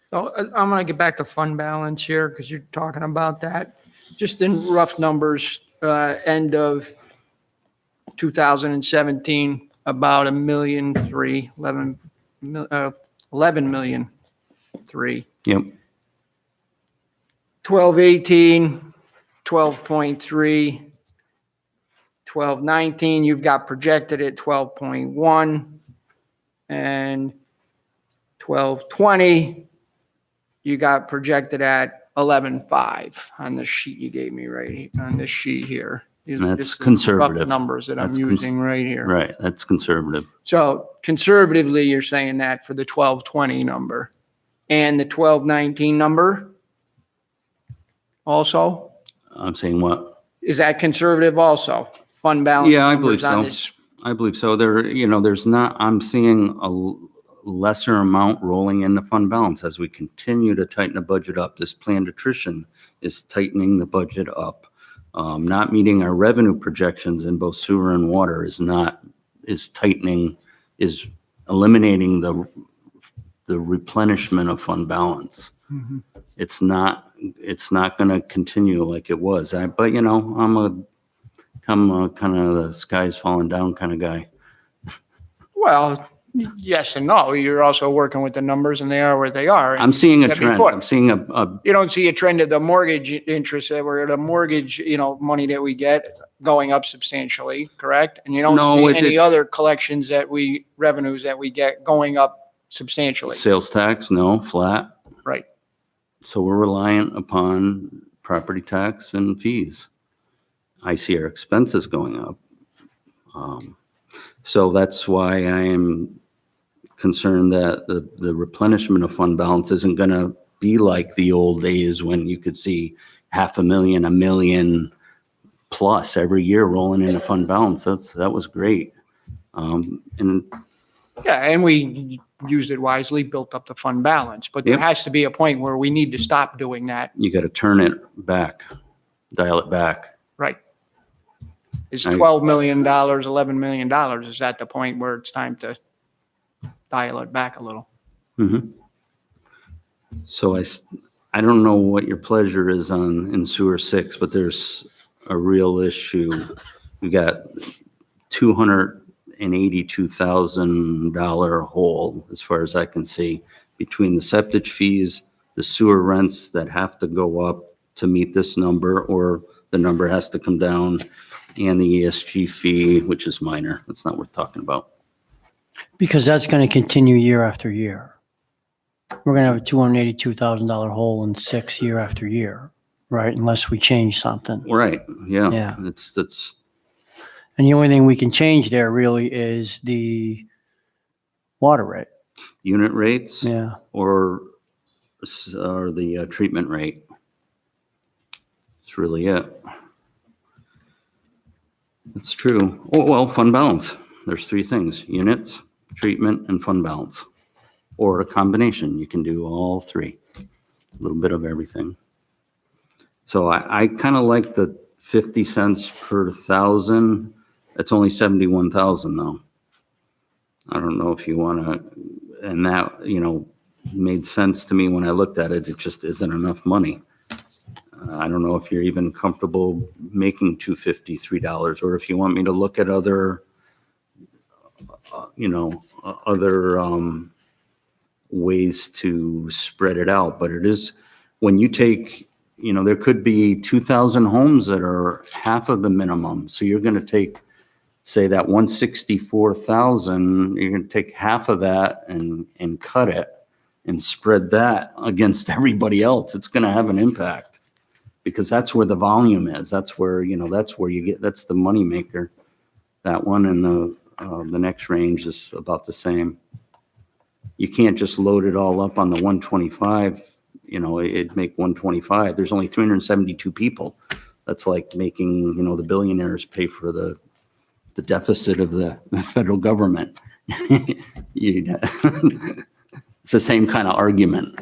So I'm going to get back to fund balance here because you're talking about that. Just in rough numbers, end of 2017, about $1.3 million, 11 million, 3. Yep. 1218, 12.3, 1219, you've got projected at 12.1, and 1220, you got projected at 11.5 on the sheet you gave me right here, on this sheet here. These And are that's just the rough conservative. numbers that I'm That's using right here. Right, that's conservative. So conservatively, you're saying that for the 1220 number and the 1219 number also? I'm saying what? Is that conservative also? Fund balance Yeah, I believe numbers on so. this? I believe so. There's not, I'm seeing a lesser amount rolling into fund balance as we continue to tighten the budget up. This planned attrition is tightening the budget up. Not meeting our revenue projections in both sewer and water is tightening, is eliminating the replenishment of fund balance. It's not going to continue like it was. But I'm a kind of the sky's falling down kind of guy. Well, yes and no. You're also working with the numbers and they are where they are. I'm seeing a That'd be trend. good. I'm seeing a You don't see a trend of the mortgage interest that we're the mortgage, money that we get going up substantially, correct? And you don't No, see it- any other collections revenues that we get going up substantially. sales tax, no, flat. Right. So we're reliant upon property tax and fees. I see our expenses going up. So that's why I am concerned that the replenishment of fund balance isn't going to be like the old days when you could see $500,000, $1 million plus every year rolling into fund balance. That was great. And Yeah, and we used it wisely, built up the fund balance, but there Yep. has to be a point where we need to stop doing that. you got to turn it back, dial it back. Right. Is I- $12 million, $11 million, is that the point where it's time to dial it back a little? Mhm. So I don't know what your pleasure is in sewer 6, but there's a real issue. We got $282,000 hole, as far as I can see, between the septic fees, the sewer rents that have to go up to meet this number, or the number has to come down, and the ESG fee, which is minor. That's not worth talking about. Because that's going to continue year after year. We're going to have a $282,000 hole in 6 year after year, right? Unless we change something. Right, yeah. Yeah. That's And the only thing we can change there really is the water rate. unit rates. Yeah. or the treatment rate. That's really it. That's true. Oh, well, fund balance. There's 3 things: units, treatment, and fund balance. Or a combination. You can do all 3. A little bit of everything. So I kind of like the 50 cents per thousand. That's only 71,000 though. I don't know if you want to, and that, made sense to me when I looked at it. It just isn't enough money. I don't know if you're even comfortable making $2.50, $3, or if you want me to look at other, ways to spread it out. But it is, when you take, there could be 2,000 homes that are half of the minimum. So you're going to take, say, that 164,000, you're going to take half of that and cut it and spread that against everybody else. It's going to have an impact, because that's where the volume is. That's where, that's where you get, that's the money maker. That one and the next range is about the same. You can't just load it all up on the 125, it'd make 125. There's only 372 people. That's like making, the billionaires pay for the deficit of the federal government. It's the same kind of argument.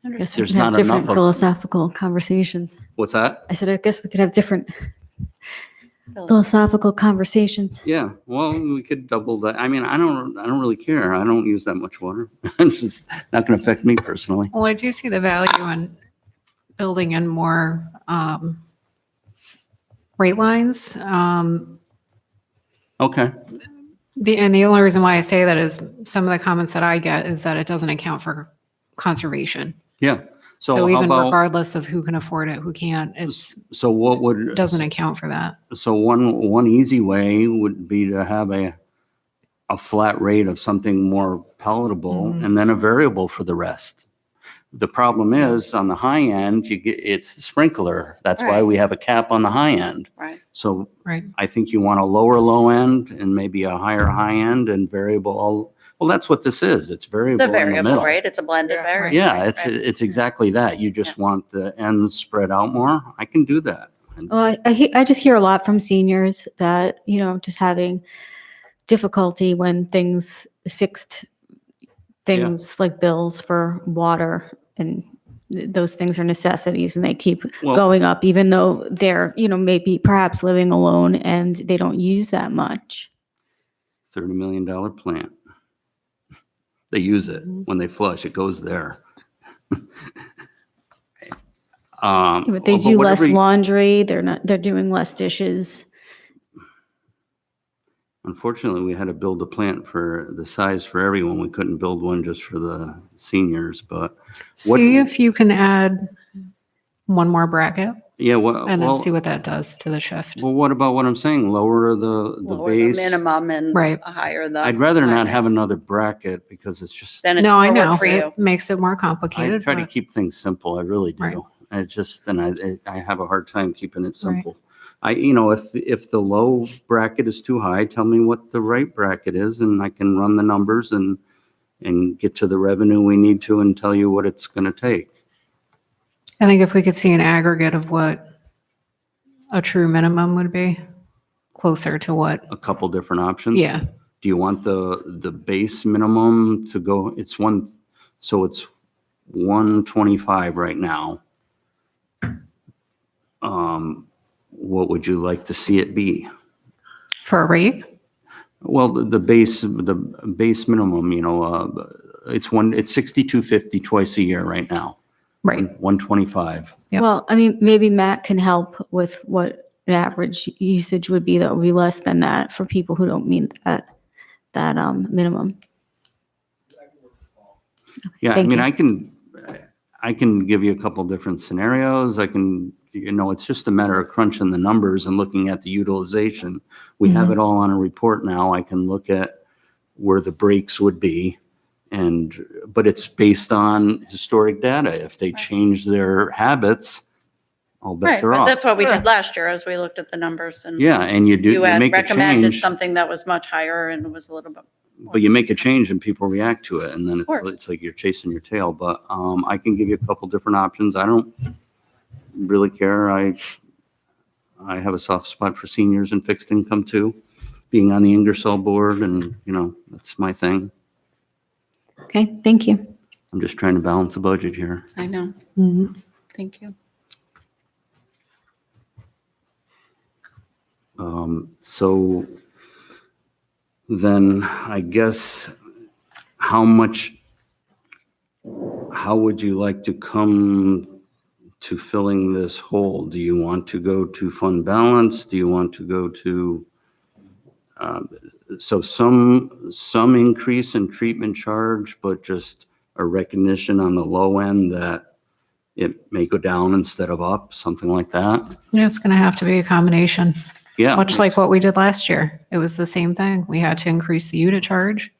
I guess we There's can have not enough different of- philosophical conversations. What's that? I said, I guess we could have different philosophical conversations. Yeah, well, we could double that. I mean, I don't really care. I don't use that much water. It's just not going to affect me personally. Well, I do see the value in building in more rate lines. Okay. And the only reason why I say that is some of the comments that I get is that it doesn't account for conservation. Yeah. So So how even about, regardless of who can afford it, who can't, it so what would, doesn't account for that. so one easy way would be to have a flat rate of something more palatable, and then a variable for the rest. The problem is on the high end, it's the sprinkler. That's why Right. we have a cap on the high end. Right. So Right. I think you want a lower low end and maybe a higher high end and variable. Well, that's what this is. It's It's variable a in the variable, middle. right? It's a blended Yeah, variable. Yeah, right, it's, right. it's exactly that. You just want the ends spread out more. I can do that. Well, I just hear a lot from seniors that, you know, just having difficulty when fixed things like bills for water and those things are necessities and they keep Well- going up, even though they're, you know, maybe perhaps living alone and they don't use that much. $30 million plant. They use it when they flush, it goes there. But they do less whatever you- laundry, they're doing less dishes. Unfortunately, we had to build a plant for the size for everyone. We couldn't build one just for the seniors, but See if you can add one more bracket yeah, well, and then see what that does to the shift. well, what about what I'm saying? Lower the Lower the base. minimum and Right. higher the. I'd rather higher not rate. have another bracket because it's just, Then it's No, I more work know. for you. It makes it more I complicated. try to but- keep things simple. I really Right. do. I just, and I have a hard time keeping it simple. If the low bracket is too high, tell me what the right bracket is and I can run the numbers and get to the revenue we need to and tell you what it's going to take. I think if we could see an aggregate of what a true minimum would be, closer to what, A couple different options. yeah, Do you want the base minimum to go, so it's 125 right now. What would you like to see it be? for a rate. Well, the base minimum, it's 6250 twice a year right now. Right. 125. Yep. Well, I mean, maybe Matt can help with what an average usage would be that would be less than that for people who don't meet that minimum. Yeah, I Thank mean, you. I can give you a couple different scenarios. I can, it's just a matter of crunching the numbers and looking at the utilization. We have it all on a report now. I can look at where the breaks would be. But it's based on historic data. If they change their habits, I'll bet Right, they're but off. that's what we did last year as we looked at the numbers and. Yeah, and you You had make a recommended change, something that was much higher and it was a little bit. but you make a change and people react to it, and then course. it's like you're chasing your tail. But I can give you a couple different options. I don't really care. I have a soft spot for seniors and fixed income too, being on the Ingersoll board, and that's my thing. Okay, thank you. I'm just trying to balance a budget here. I know. Mhm. Thank you. So then I guess how would you like to come to filling this hole? Do you want to go to fund balance? Do you want to go to, so some increase in treatment charge, but just a recognition on the low end that it may go down instead of up, something like that? Yeah, it's going to have to be a combination, Yeah. much like what we did last year. It was the same thing. We had to increase the UTA charge.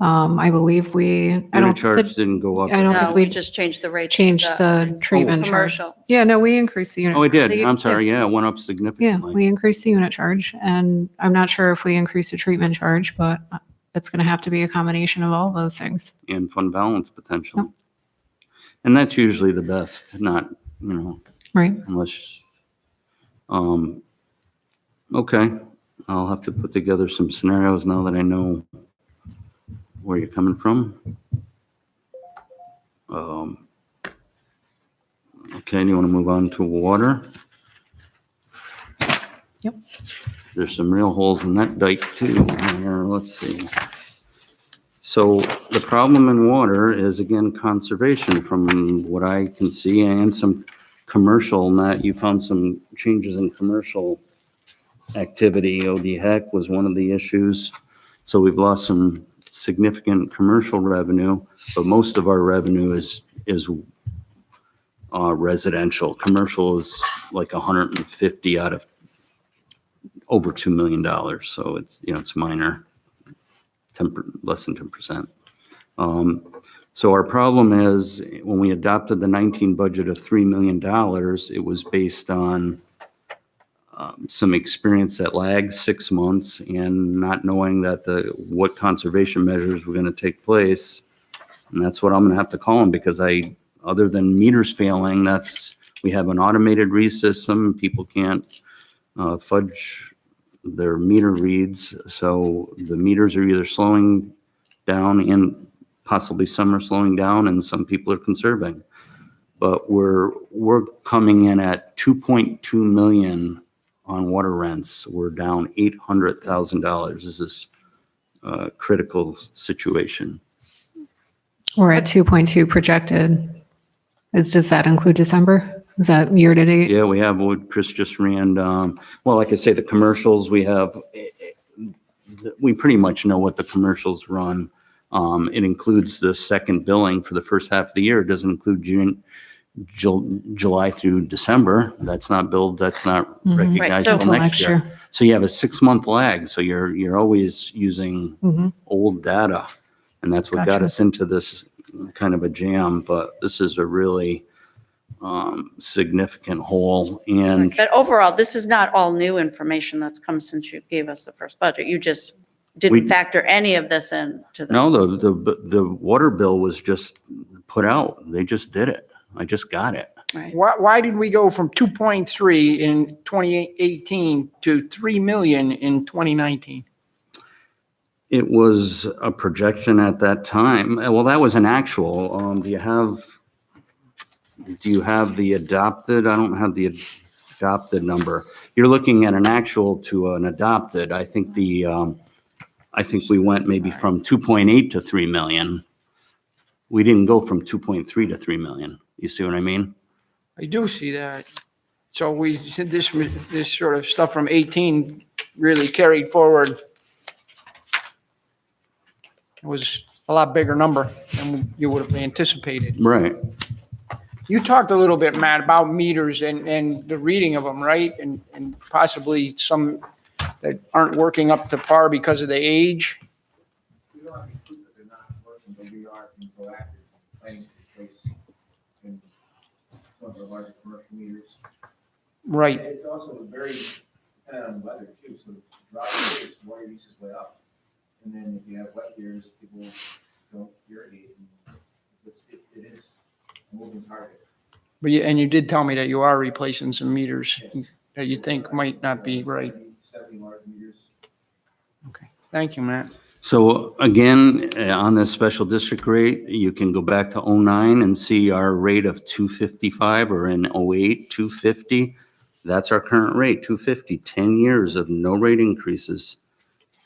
I believe I Unit don't charge think didn't go up. I don't No, think we we just changed the rate. changed the treatment charge. Commercial. Yeah, no, we increased the unit. Oh, it did. the- I'm sorry. Yeah, it went up Yeah, significantly. we increased the unit charge, and I'm not sure if we increased the treatment charge, but it's going to have to be a combination of all those things. And fund balance potentially. And that's usually the best, not, Right. unless, okay. I'll have to put together some scenarios now that I know where you're coming from. Okay, do you want to move on to water? Yep. There's some real holes in that dike too. Here, let's see. So the problem in water is, again, conservation from what I can see, and some commercial, Matt, you found some changes in commercial activity. OD Heck was one of the issues. So we've lost some significant commercial revenue, but most of our revenue is residential. Commercial is like 150 out of over $2 million. So it's, it's minor, less than 10%. So our problem is, when we adopted the 19 budget of $3 million, it was based on some experience that lagged 6 months and not knowing that what conservation measures were going to take place. And that's what I'm going to have to call them, because other than meters failing, we have an automated read system. People can't fudge their meter reads. So the meters are either slowing down, and possibly some are slowing down, and some people are conserving. But we're coming in at 2.2 million on water rents. We're down $800,000. This is a critical situation. We're at 2.2 projected. Does that include December? Is that year to date? Yeah, we have what Chris just ran. Well, like I say, the commercials, we pretty much know what the commercials run. It includes the second billing for the first half of the year. It doesn't include July through December. That's not billed, that's not recognized so- until next year. So you have a 6-month lag. So you're always using old data. And that's what got Gotcha. us into this kind of a jam. But this is a really significant hole. And But overall, this is not all new information that's come since you gave us the first budget. You just didn't We- factor any of this into the. no, the water bill was just put out. They just did it. I just got it. Right. Why did we go from 2.3 in 2018 to 3 million in 2019? It was a projection at that time. Well, that was an actual. Do you have the adopted? I don't have the adopted number. You're looking at an actual to an adopted. I think we went maybe from 2.8 to 3 million. We didn't go from 2.3 to 3 million. You see what I mean? I do see that. So we did this sort of stuff from 18 really carried forward. It was a lot bigger number than you would have anticipated. Right. You talked a little bit, Matt, about meters and the reading of them, right? And possibly some that aren't working up to par because of the age. We don't have any proof that they're not working, but we are being proactive, planning to place in some of the larger commercial meters. Right. It's also very dependent on the weather too, so dry years, water use is way up. And then if you have wet years, people don't irrigate. And it is a moving target. But you did tell me that you are replacing some meters that you think might not be right. 70 large meters. Okay. Thank you, Matt. So again, on this special district rate, you can go back to '09 and see our rate of 255, or in '08, 250. That's our current rate, 250, 10 years of no rate increases.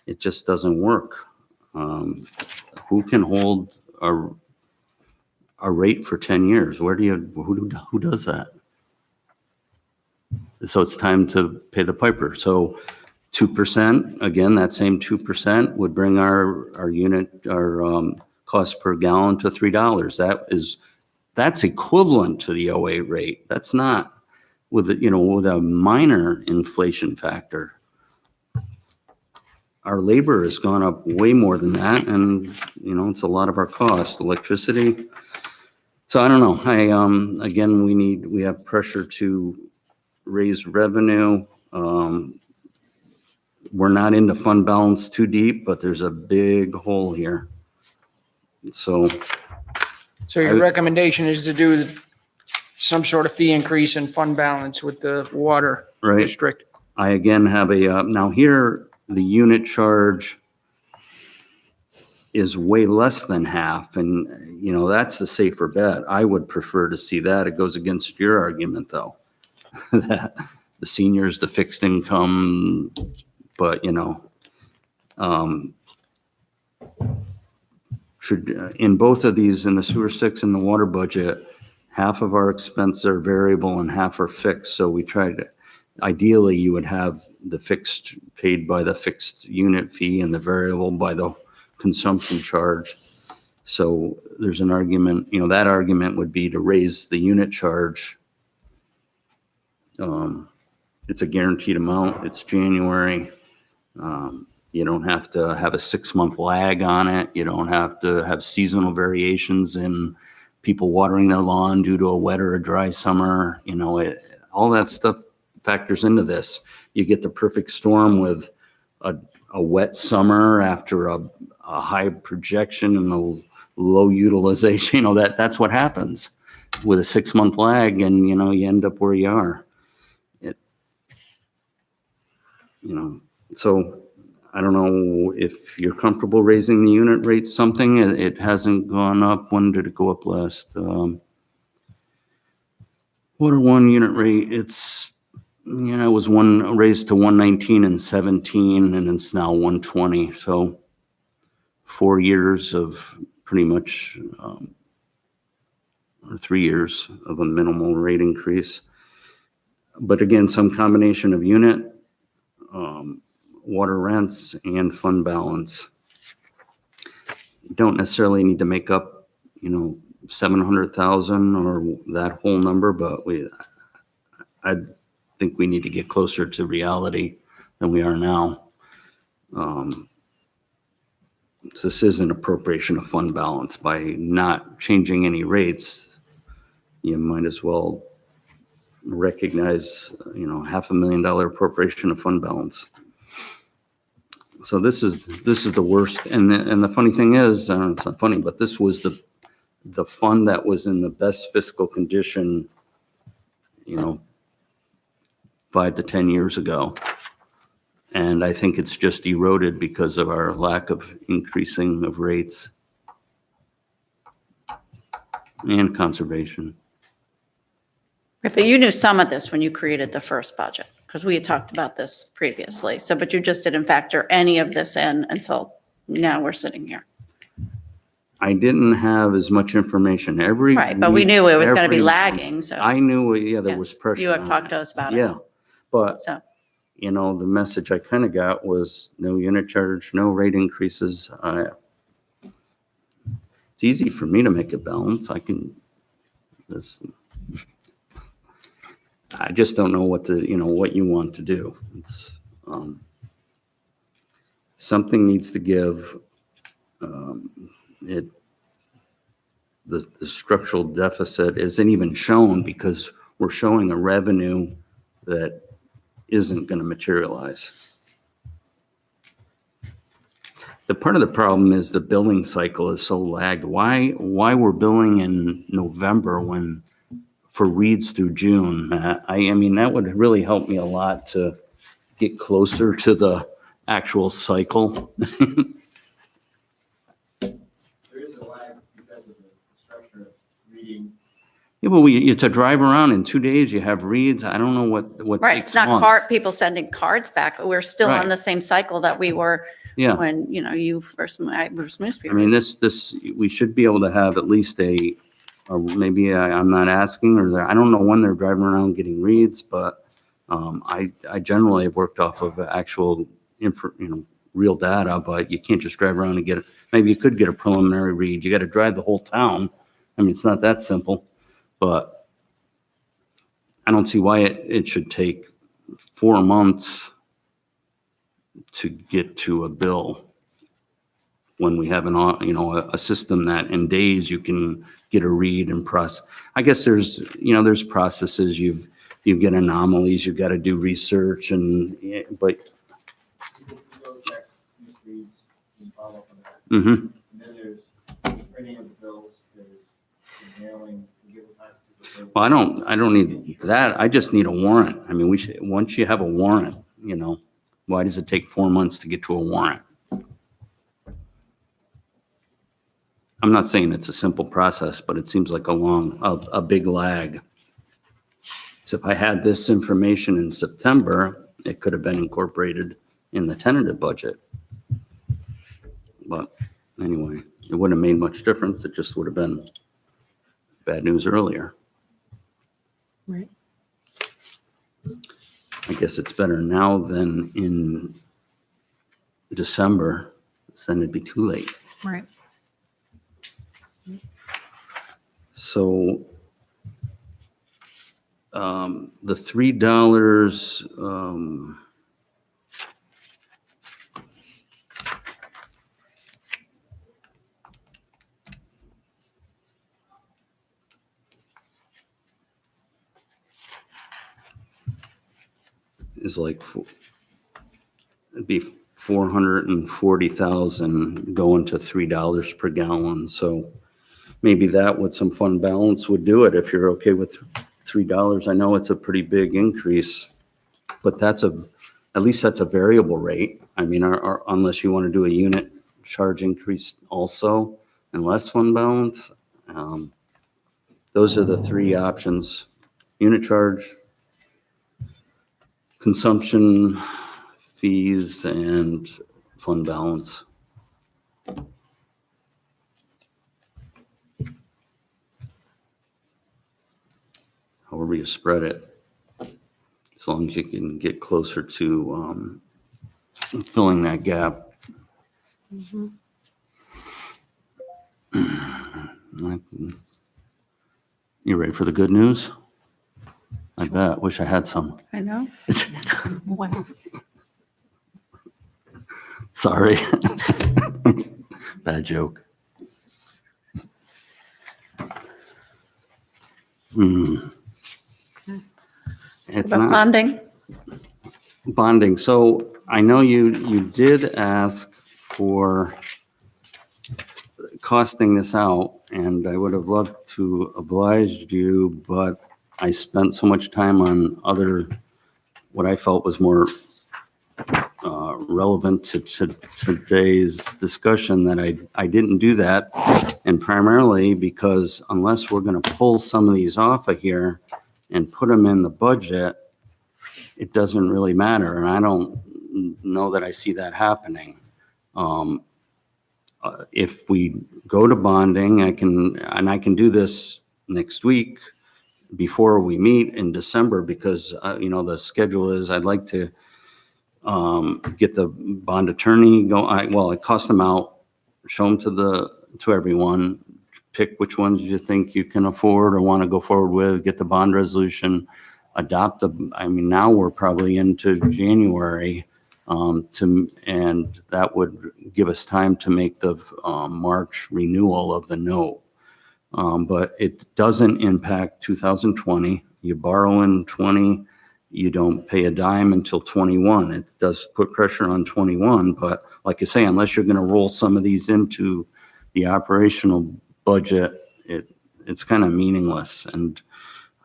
It just doesn't work. Who can hold a rate for 10 years? Who does that? So it's time to pay the piper. So 2%, again, that same 2% would bring our cost per gallon to $3. That's equivalent to the '08 rate. That's not with a minor inflation factor. Our labor has gone up way more than that, and it's a lot of our cost, electricity. So I don't know. Again, we have pressure to raise revenue. We're not into fund balance too deep, but there's a big hole here. So So your recommendation is to do some sort of fee increase in fund balance with the water Right. district. I again have now here, the unit charge is way less than half, and that's the safer bet. I would prefer to see that. It goes against your argument, though, that the seniors, the fixed income, but in both of these, in the sewer 6 and the water budget, half of our expenses are variable and half are fixed. So we try to, ideally, you would have the fixed paid by the fixed unit fee and the variable by the consumption charge. So there's an argument, that argument would be to raise the unit charge. It's a guaranteed amount. It's January. You don't have to have a 6-month lag on it. You don't have to have seasonal variations in people watering their lawn due to a wet or a dry summer. You know, all that stuff factors into this. You get the perfect storm with a wet summer after a high projection and a low utilization. You know, that's what happens with a 6-month lag, and you know, you end up where you are. So I don't know if you're comfortable raising the unit rate something. It hasn't gone up. When did it go up last? Water one unit rate, it's, you know, it was raised to 119 and 17, and it's now 120. So 4 years of pretty much, or 3 years of a minimal rate increase. But again, some combination of unit, water rents, and fund balance. You don't necessarily need to make up, you know, 700,000 or that whole number, but I think we need to get closer to reality than we are now. So this is an appropriation of fund balance. By not changing any rates, you might as well recognize, you know, $500,000 appropriation of fund balance. So this is the worst. And the funny thing is, I don't know, it's not funny, but this was the fund that was in the best fiscal condition, you know, 5 to 10 years ago. And I think it's just eroded because of our lack of increasing of rates and conservation. Right, but you knew some of this when you created the first budget, because we had talked about this previously. So, but you just didn't factor any of this in until now we're sitting here. I didn't have as much information every Right, but we week, knew it was going to be every lagging, month. so. I knew, yeah, there was Yes, pressure. You have on talked it. to us about it. Yeah, but So, you know, the message I kind of got was no unit charge, no rate increases. It's easy for me to make a balance. I just don't know what you want to do. It's, something needs to give. The structural deficit isn't even shown because we're showing a revenue that isn't going to materialize. The part of the problem is the billing cycle is so lagged. Why we're billing in November when for reads through June? I mean, that would really help me a lot to get closer to the actual cycle. There is a lag because of the structure of reading. Yeah, but to drive around in 2 days, you have reads. I don't know what right, takes it's not months. people sending cards back. We're still on Right. the same cycle that we were Yeah. when, you know, you first moved I mean, this, we should be able to have at least or maybe I'm not asking, or I don't know when they're driving around getting reads, but I generally have worked off of actual, real data, but you can't just drive around and get it. Maybe you could get a preliminary read. You got to drive the whole town. I mean, it's not that simple, but I don't see why it should take 4 months to get to a bill when we have a system that in days you can get a read and process. I guess there's processes, you get anomalies, you've got to do research but. People go check misreads and follow up on that. Mhm. And then there's printing of the bills, there's the mailing, you give time to people. Well, I don't need that. I just need a warrant. I mean, once you have a warrant, why does it take 4 months to get to a warrant? I'm not saying it's a simple process, but it seems like a big lag. So if I had this information in September, it could have been incorporated in the tentative budget. But anyway, it wouldn't have made much difference. It just would have been bad news earlier. Right. I guess it's better now than in December, then it'd be too late. Right. So the $3, is like, it'd be 440,000 going to $3 per gallon. So maybe that with some fund balance would do it if you're okay with $3. I know it's a pretty big increase, but at least that's a variable rate. I mean, unless you want to do a unit charge increase also and less fund balance. Those are the three options: unit charge, consumption fees, and fund balance. However you spread it, as long as you can get closer to filling that gap. You ready for the good news? I bet. Wish I had some. I know. Wow. Sorry. Bad joke. It's About not bonding. bonding. So I know you did ask for costing this out, and I would have loved to oblige you, but I spent so much time on other, what I felt was more relevant to today's discussion, that I didn't do that. And primarily because unless we're going to pull some of these off of here and put them in the budget, it doesn't really matter. And I don't know that I see that happening. If we go to bonding, I can do this next week before we meet in December, because the schedule is I'd like to get the bond attorney I cost them out, show them to everyone, pick which ones you think you can afford or want to go forward with, get the bond resolution, adopt now we're probably into January, and that would give us time to make the March renewal of the note. But it doesn't impact 2020. You borrow in 20, you don't pay a dime until 21. It does put pressure on 21, but like I say, unless you're going to roll some of these into the operational budget, it's kind of meaningless. And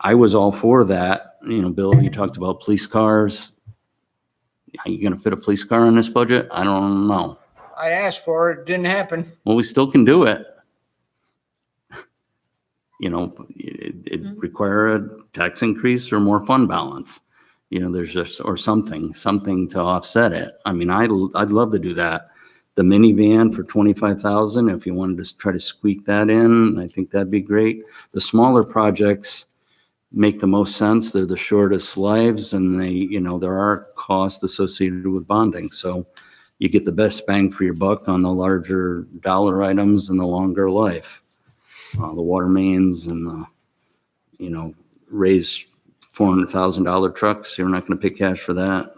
I was all for that. Bill, you talked about police cars. Are you going to fit a police car in this budget? I don't know. I asked for it, didn't happen. Well, we still can do it. It require a tax increase or more fund balance. There's just, or something to offset it. I mean, I'd love to do that. The minivan for 25,000, if you wanted to try to squeak that in, I think that'd be great. The smaller projects make the most sense. They're the shortest lives, and there are costs associated with bonding. So you get the best bang for your buck on the larger dollar items and the longer life. The water mains and the, raised $400,000 trucks. You're not going to pay cash for that.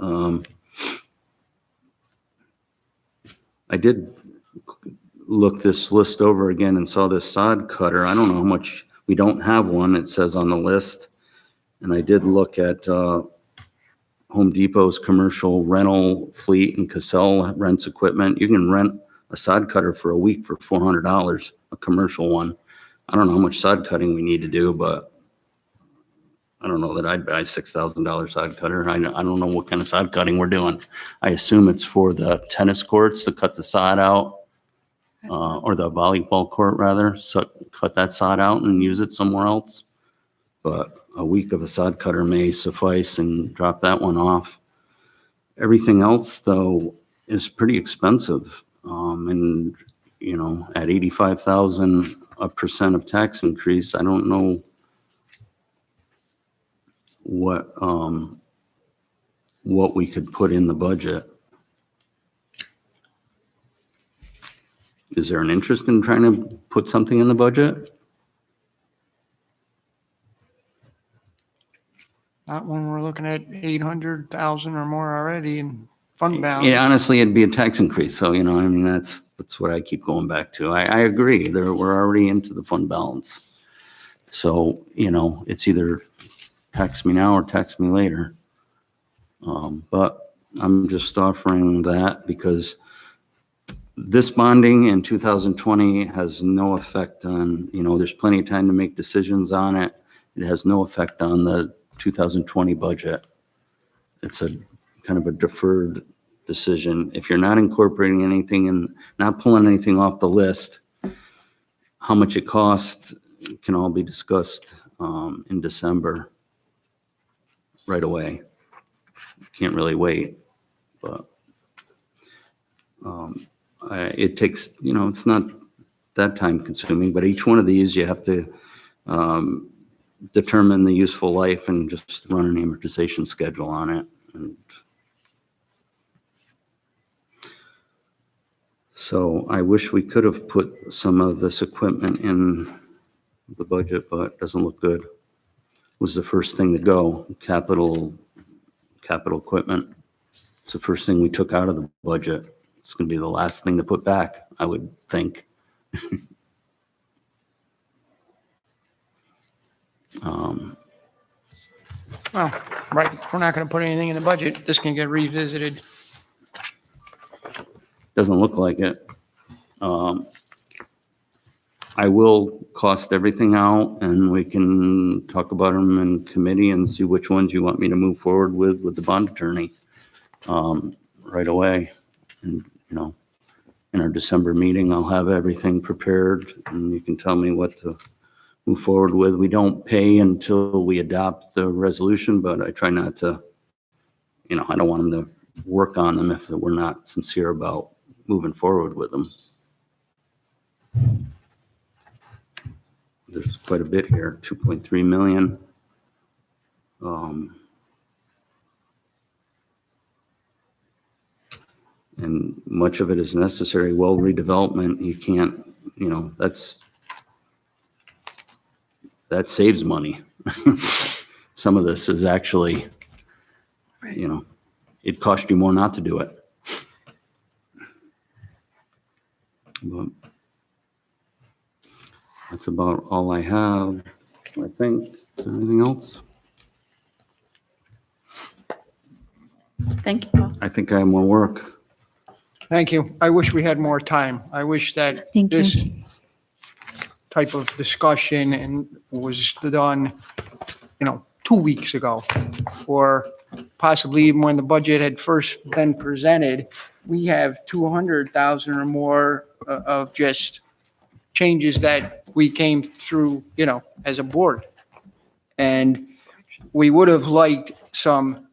I did look this list over again and saw this sod cutter. I don't know how much, we don't have one, it says on the list. And I did look at Home Depot's commercial rental fleet, and Cassell rents equipment. You can rent a sod cutter for a week for $400, a commercial one. I don't know how much sod cutting we need to do, but I don't know that I'd buy $6,000 sod cutter. I don't know what kind of sod cutting we're doing. I assume it's for the tennis courts to cut the sod out, or the volleyball court rather. So cut that sod out and use it somewhere else. But a week of a sod cutter may suffice, and drop that one off. Everything else though is pretty expensive. And at 85,000, a percent of tax increase, I don't know what we could put in the budget. Is there an interest in trying to put something in the budget? Not when we're looking at 800,000 or more already in fund balance. Yeah, honestly, it'd be a tax increase. So, that's what I keep going back to. I agree. We're already into the fund balance. So, it's either tax me now or tax me later. But I'm just offering that because this bonding in 2020 has no effect on, there's plenty of time to make decisions on it. It has no effect on the 2020 budget. It's a kind of a deferred decision. If you're not incorporating anything and not pulling anything off the list, how much it costs can all be discussed in December right away. Can't really wait, but it takes, it's not that time consuming, but each one of these you have to determine the useful life and just run an amortization schedule on it. And so I wish we could have put some of this equipment in the budget, but it doesn't look good. It was the first thing to go, capital equipment. It's the first thing we took out of the budget. It's going to be the last thing to put back, I would think. Well, right, if we're not going to put anything in the budget, this can get revisited. Doesn't look like it. I will cost everything out and we can talk about them in committee and see which ones you want me to move forward with the bond attorney right away. And, in our December meeting, I'll have everything prepared and you can tell me what to move forward with. We don't pay until we adopt the resolution, but I try not to, I don't want them to work on them if we're not sincere about moving forward with them. There's quite a bit here, 2.3 million. And much of it is necessary. Well, redevelopment, you can't, that saves money. Some of this is actually, it cost you more not to do it. But that's about all I have, I think. Is there anything else? Thank you. I think I have more work. Thank you. I wish we had more time. I wish that Thank you. this type of discussion and was done, 2 weeks ago, or possibly even when the budget had first been presented. We have 200,000 or more of just changes that we came through, as a board. And we would have liked some,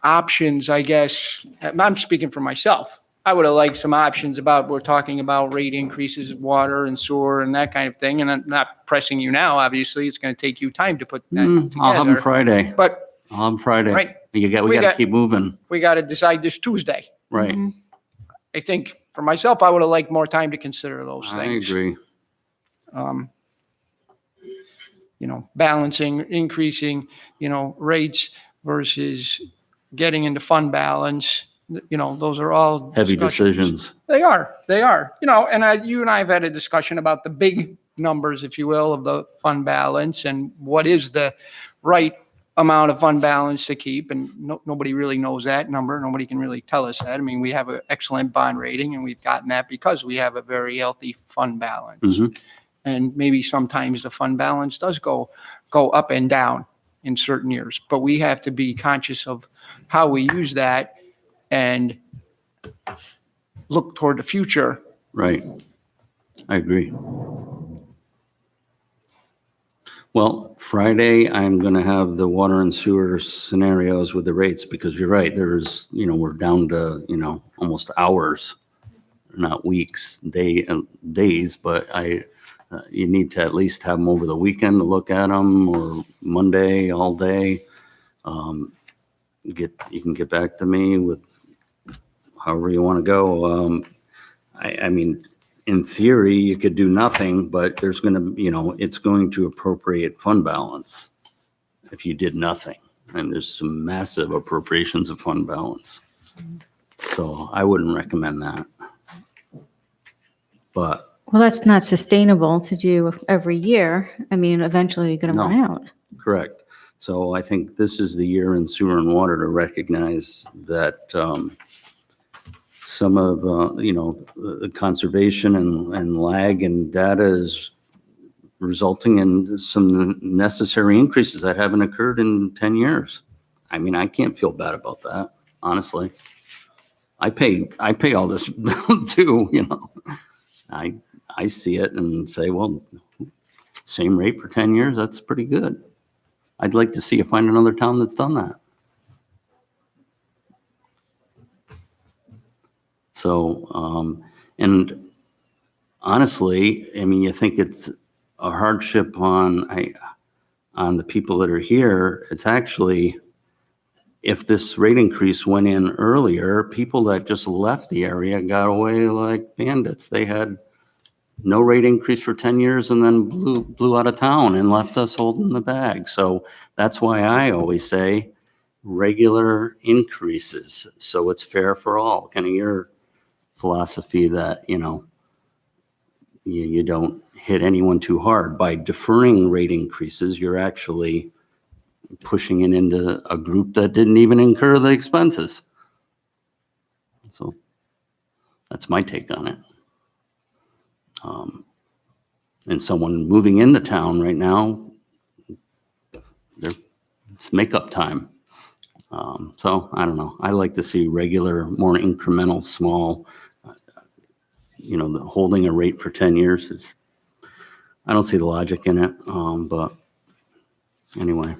options, I guess. I'm speaking for myself. I would have liked some options about, we're talking about rate increases, water and sewer and that kind of thing. And I'm not pressing you now, obviously. It's going to take you time to put that together. I'll have them Friday. But I'll have them Friday. Right. We We got to got- keep moving. we got to decide this Tuesday. Right. I think for myself, I would have liked more time to consider those I things. agree. Balancing, increasing, rates versus getting into fund balance. Those are all Heavy discussions. decisions. They are. And you and I have had a discussion about the big numbers, if you will, of the fund balance and what is the right amount of fund balance to keep. And nobody really knows that number. Nobody can really tell us that. I mean, we have an excellent bond rating and we've gotten that because we have a very healthy fund balance. Mhm. And maybe sometimes the fund balance does go up and down in certain years, but we have to be conscious of how we use that and look toward the future. Right. I agree. Well, Friday, I'm going to have the water and sewer scenarios with the rates because you're right. There's, we're down to, almost hours, not weeks, days, but you need to at least have them over the weekend to look at them or Monday all day. You can get back to me with however you want to go. I mean, in theory, you could do nothing, but there's going to, it's going to appropriate fund balance if you did nothing. And there's some massive appropriations of fund balance. So I wouldn't recommend that. But Well, that's not sustainable to do every year. I mean, eventually you're going to No. run out. correct. So I think this is the year in sewer and water to recognize that some of, the conservation and lag and data is resulting in some necessary increases that haven't occurred in 10 years. I mean, I can't feel bad about that, honestly. I pay all this too, I see it and say, well, same rate for 10 years, that's pretty good. I'd like to see you find another town that's done that. So, and honestly, I mean, you think it's a hardship on the people that are here. It's actually, if this rate increase went in earlier, people that just left the area got away like bandits. They had no rate increase for 10 years and then blew out of town and left us holding the bag. So that's why I always say regular increases, so it's fair for all. Kind of your philosophy that, you don't hit anyone too hard. By deferring rate increases, you're actually pushing it into a group that didn't even incur the expenses. So that's my take on it. And someone moving into town right now, it's makeup time. So I don't know. I like to see regular, more incremental, small, the holding a rate for 10 years. I don't see the logic in it. But anyway,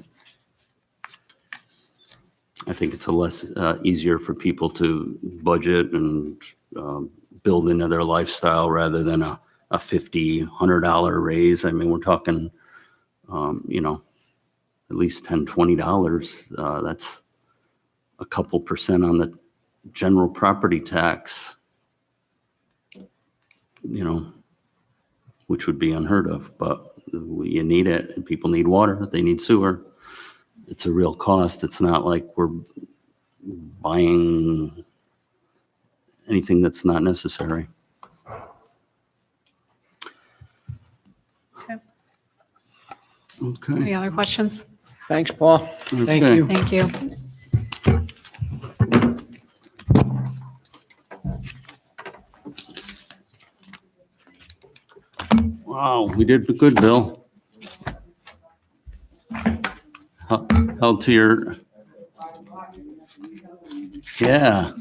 I think it's a less easier for people to budget and build into their lifestyle rather than a $50, $100 raise. I mean, we're talking, at least $10, $20. That's a couple percent on the general property tax, which would be unheard of, but you need it, and people need water, they need sewer. It's a real cost. It's not like we're buying anything that's not necessary. Okay. Any other questions? Thanks, Paul. Thank Okay. you. Thank you. Wow, we did good, Bill. Held to your, yeah,